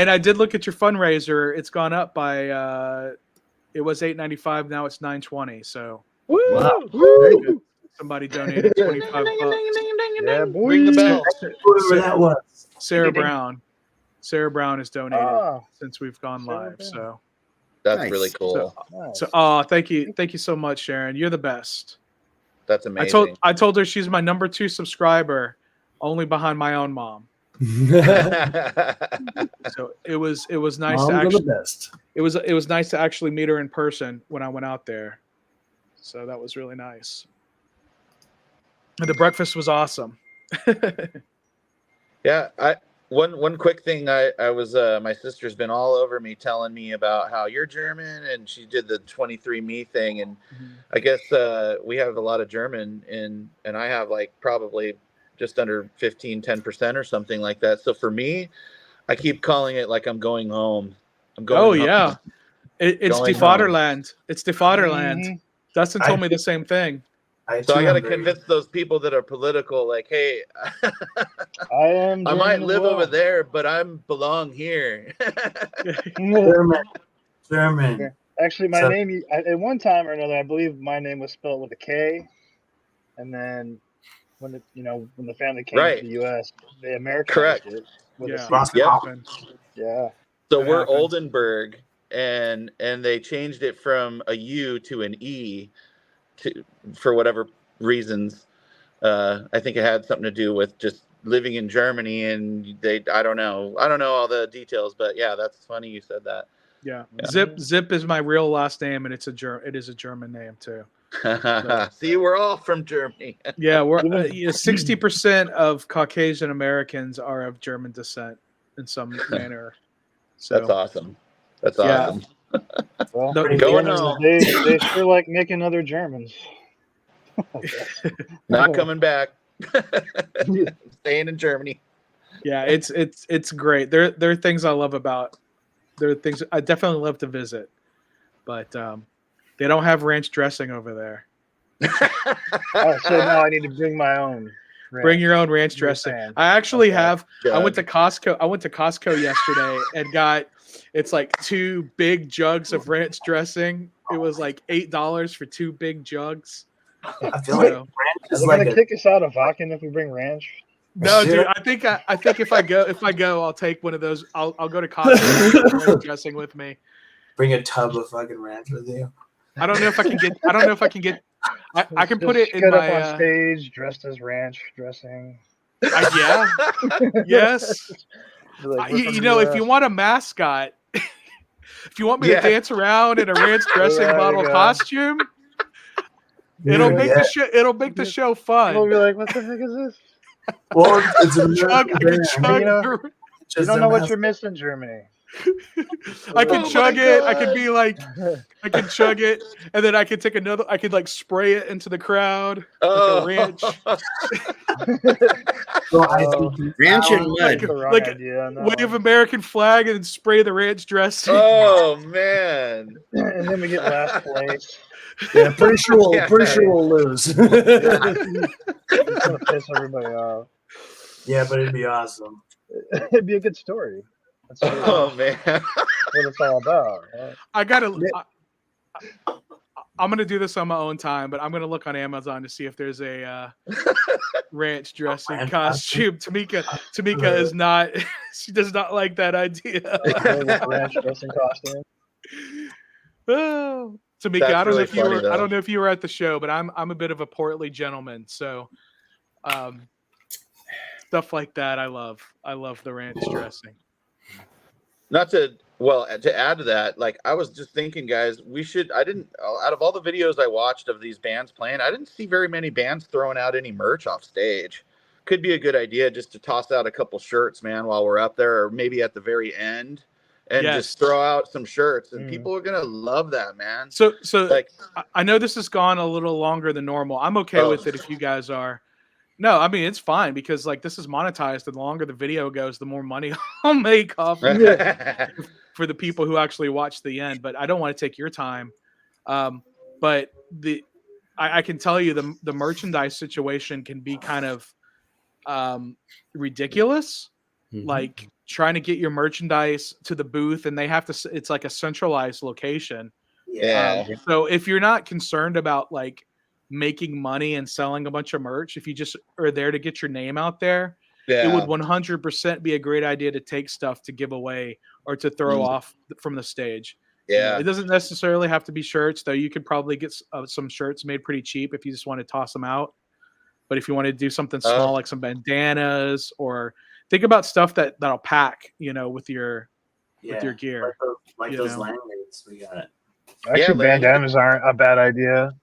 I did look at your fundraiser. It's gone up by it was $8.95. Now it's $9.20. So wow. Woo! Somebody donated $25. Yeah, boy. Ring the bell. Whoever that was. Sarah Brown. Sarah Brown has donated since we've gone live. Brown. So that's really cool. So thank you so much, Sharon. You're the best. That's amazing. I told her she's my number 2 subscriber, only behind my own mom. So it was nice Moms to are actually the best. it was nice to actually meet her in person when I went out there. So that was really nice. And the breakfast was awesome. Yeah, one quick thing. I was my sister's been all over me telling me about how you're German, and she did the 23andMe thing, and I guess we have a lot of German and I have like probably just under 10% or something like that. So for me, I keep calling it like I'm going home. I'm going home. Yeah. It's the Vaterland. It's the Vaterland. Mm-hmm. Dustin told me the same thing. I got to convince those people that are political, like, hey, I might live over there, but I belong here. German. Actually, my name at one time or another, I believe my name was spelled with a K, and then when the family came to the U.S., they Americanized it with a C. Yep. Yeah. So we're Oldenburg, and they changed it from a U to an E for whatever reasons. I think it had something to do with just living in Germany, and I don't know all the details, but yeah, that's funny you said that. Yeah. Zipp is my real last name, and it is a German name too. So. See, we're all from Germany. Yeah, we're 60% of Caucasian Americans are of German descent in some manner. So that's awesome. That's awesome. Well, going home. They sure like making other Germans. Not coming back. Staying in Germany. Yeah, it's great. There are things I love about. There are things I definitely love to visit, but they don't have ranch dressing over there. So now I need to bring my own. Bring your own ranch dressing. I actually have. I went to Costco yesterday and got. It's like 2 big jugs of ranch dressing. It was like $8 for 2 big jugs. I feel like ranch is like gonna kick us out of Wacken if we bring ranch. No, dude. I think if I go, I'll take one of those. I'll go to Costco and take ranch dressing with me. Bring a tub of fucking ranch with you. I don't know if I can get. I can put it in get my up on stage dressed as ranch dressing. Yeah. Yes. Like, you know, if you want a mascot, if you want me to dance around in a ranch dressing bottle costume, it'll make the show fun. We'll be like, what the heck is this? Well, it's a chug. You don't know what you're missing, Germany. I can chug it. I can be like, I can chug it, and then I can take another. I could like spray it into the crowd like a ranch. Ranch and mud. Like wave American flag and spray the ranch dressing. Oh man! And then we get last place. Yeah, pretty sure we'll lose. It's gonna piss everybody off. Yeah, but it'd be awesome. It'd be a good story. Man, that's what it's all about. Right? I'm gonna do this on my own time, but I'm gonna look on Amazon to see if there's a ranch dressing costume. Tamika is not. She does not like that idea. Ranch dressing costume. Oh, Tamika, I don't know if you were at the show, but I'm a bit of a portly gentleman, so stuff like that I love. I love the ranch dressing. Not to add to that, like I was just thinking, guys, out of all the videos I watched of these bands playing, I didn't see very many bands throwing out any merch off stage. Could be a good idea just to toss out a couple shirts, man, while we're up there, or maybe at the very end, and just throw out some shirts, and people are gonna love that, man. So like, I know this has gone a little longer than normal. I'm okay with it if you guys are. No, I mean, it's fine because like this is monetized, and the longer the video goes, the more money I'll make off of it for the people who actually watch the end. But I don't want to take your time. But I can tell you the merchandise situation can be kind of ridiculous. Mm-hmm. Like trying to get your merchandise to the booth, and they have to. It's like a centralized location. Yeah. So if you're not concerned about like making money and selling a bunch of merch, if you just are there to get your name out there, it would 100% be a great idea to take stuff to give away or to throw off from the stage. Yeah, it doesn't necessarily have to be shirts, though. You could probably get some shirts made pretty cheap if you just want to toss them out. But if you want to do something small, like some bandanas, or think about stuff that'll pack, with your gear, like those lanyards. We got it. Actually, bandanas aren't a bad idea.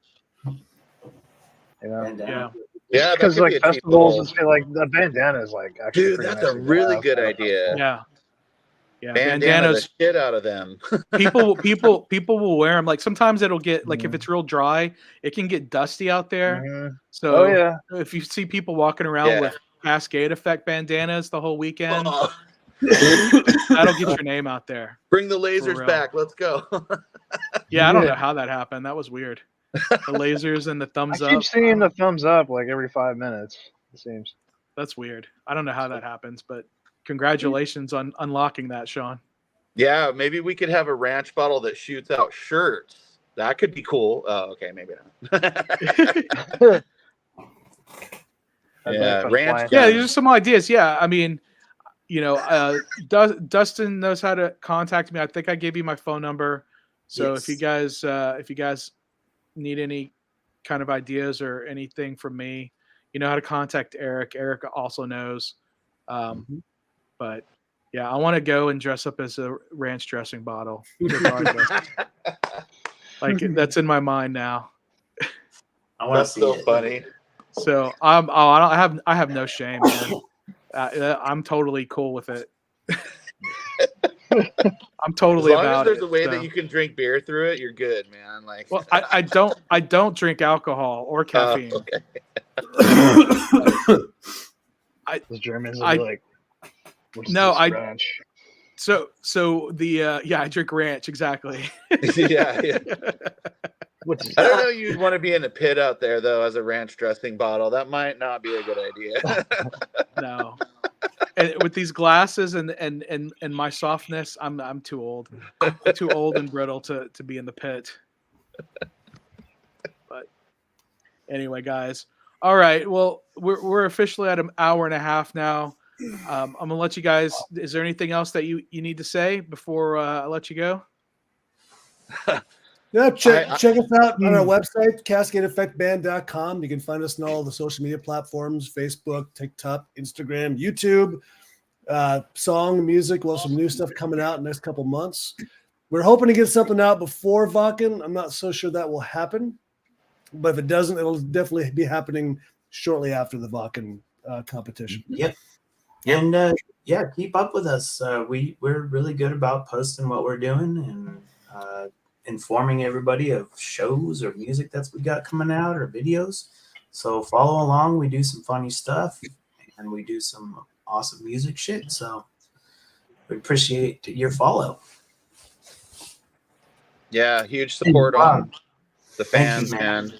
Yeah, because like festivals and shit, like the bandana is like actually. Dude, that's a really good idea. Yeah, bandanas the shit out of them. people will wear them. Like sometimes it'll get like if it's real dry, it can get dusty out there. Mm-hmm. So if you see people walking around with Cascade Effect bandanas the whole weekend, that'll get your name out there. Bring the lasers back. Let's go. I don't know how that happened. That was weird. The lasers and the thumbs up. I keep seeing the thumbs up like every 5 minutes. It seems. That's weird. I don't know how that happens, but congratulations on unlocking that, Sean. Yeah, maybe we could have a ranch bottle that shoots out shirts. That could be cool. Oh, okay, maybe not. Ranch. Yeah, there's some ideas. Yeah, I mean, you know, Dustin knows how to contact me. I think I gave you my phone number. So Yes. if you guys need any kind of ideas or anything from me, you know how to contact Eric. Eric also knows. But yeah, I want to go and dress up as a ranch dressing bottle. Regardless. Like that's in my mind now. That's so funny. So I have no shame, man. I'm totally cool with it. I'm totally as long about as there's it, a way so. that you can drink beer through it, you're good, man. Like, well, I don't drink alcohol or caffeine. Okay. The Germans are like, ranch? So the I drink ranch exactly. yeah. I don't know. You'd want to be in a pit out there though, as a ranch dressing bottle. That might not be a good idea. No. And with these glasses and my softness, I'm too old. I'm too old and brittle to be in the pit. But anyway, guys. All right. Well, we're officially at an hour and a half now. I'm gonna let you guys. Is there anything else that you need to say before I let you go? Yeah, check us out on our website, CascadeEffectBand.com. You can find us on all the social media platforms: Facebook, TikTok, Instagram, YouTube. Song, music. We'll have some new stuff coming out in the next couple months. We're hoping to get something out before Wacken. I'm not so sure that will happen, but if it doesn't, it'll definitely be happening shortly after the Wacken competition. Yep. And keep up with us. We're really good about posting what we're doing and informing everybody of shows or music we got coming out or videos. So follow along. We do some funny stuff and we do some awesome music shit. So we appreciate your follow. Yeah, huge support on the fans, you, man.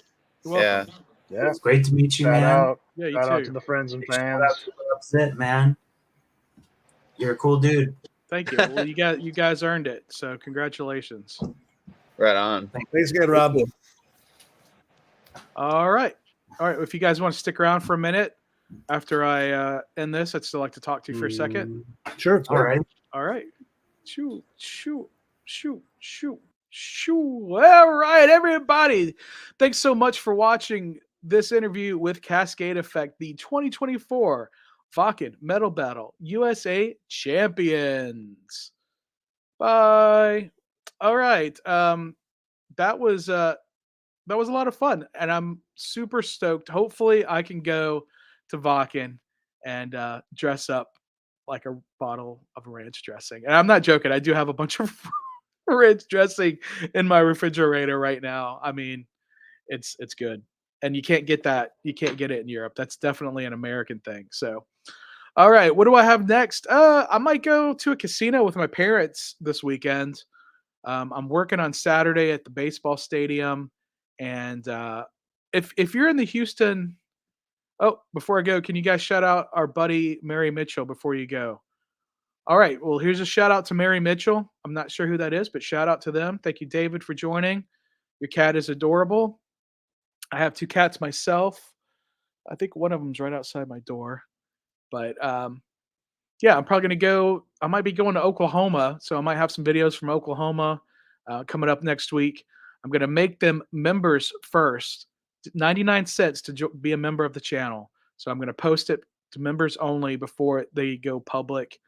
Yeah. It's great to meet you, Shout man. out. Yeah, you Shout out too. to the friends and Shout fans. out to Robb Zipp, man. You're a cool dude. Thank you. Well, you guys earned it. So congratulations. Right on. Thanks again, Rob. All right. If you guys want to stick around for a minute after I end this, I'd still like to talk to you for a second. Sure. All right. Shoo. All right, everybody. Thanks so much for watching this interview with Cascade Effect, the 2024 Wacken Metal Battle USA champions. Bye. All right. That was a lot of fun, and I'm super stoked. Hopefully, I can go to Wacken and dress up like a bottle of ranch dressing. And I'm not joking. I do have a bunch of ranch dressing in my refrigerator right now. I mean, it's good, and you can't get that. You can't get it in Europe. That's definitely an American thing. So, all right, what do I have next? I might go to a casino with my parents this weekend. I'm working on Saturday at the baseball stadium, and if you're in the Houston, before I go, can you guys shout out our buddy Mary Mitchell before you go? All right, well, here's a shout out to Mary Mitchell. I'm not sure who that is, but shout out to them. Thank you, David, for joining. Your cat is adorable. I have 2 cats myself. I think one of them's right outside my door, but yeah, I'm probably going to go. I might be going to Oklahoma, so I might have some videos from Oklahoma coming up next week. I'm going to make them members first, 99 cents to be a member of the channel. So I'm going to post it to members only before they go public.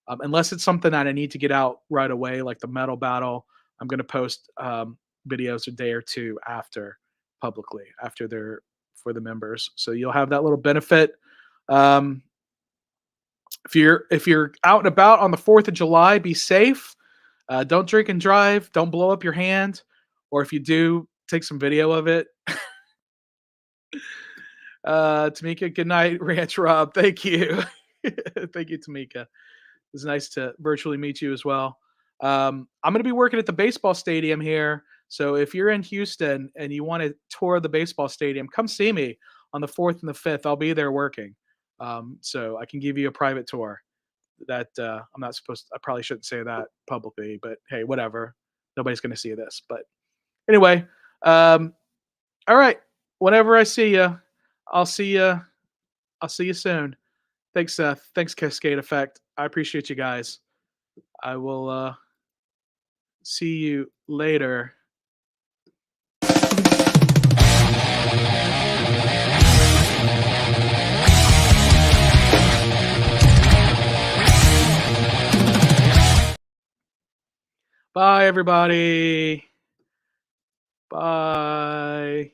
Unless it's something that I need to get out right away, like the metal battle, I'm going to post videos a day or two after publicly, after they're for the members. So you'll have that little benefit. If you're out and about on the 4th of July, be safe. Don't drink and drive. Don't blow up your hand. Or if you do, take some video of it. Tamika, good night. Ranch Rob, thank you. Thank you, Tamika. It was nice to virtually meet you as well. I'm going to be working at the baseball stadium here. So if you're in Houston and you want to tour the baseball stadium, come see me on the 4th and the 5th. I'll be there working. So I can give you a private tour. That I'm not supposed to, I probably shouldn't say that publicly, but hey, whatever. Nobody's going to see this. But anyway, all right. Whenever I see you, I'll see you soon. Thanks, Seth. Thanks, Cascade Effect. I appreciate you guys. I will see you later. Bye, everybody. Bye.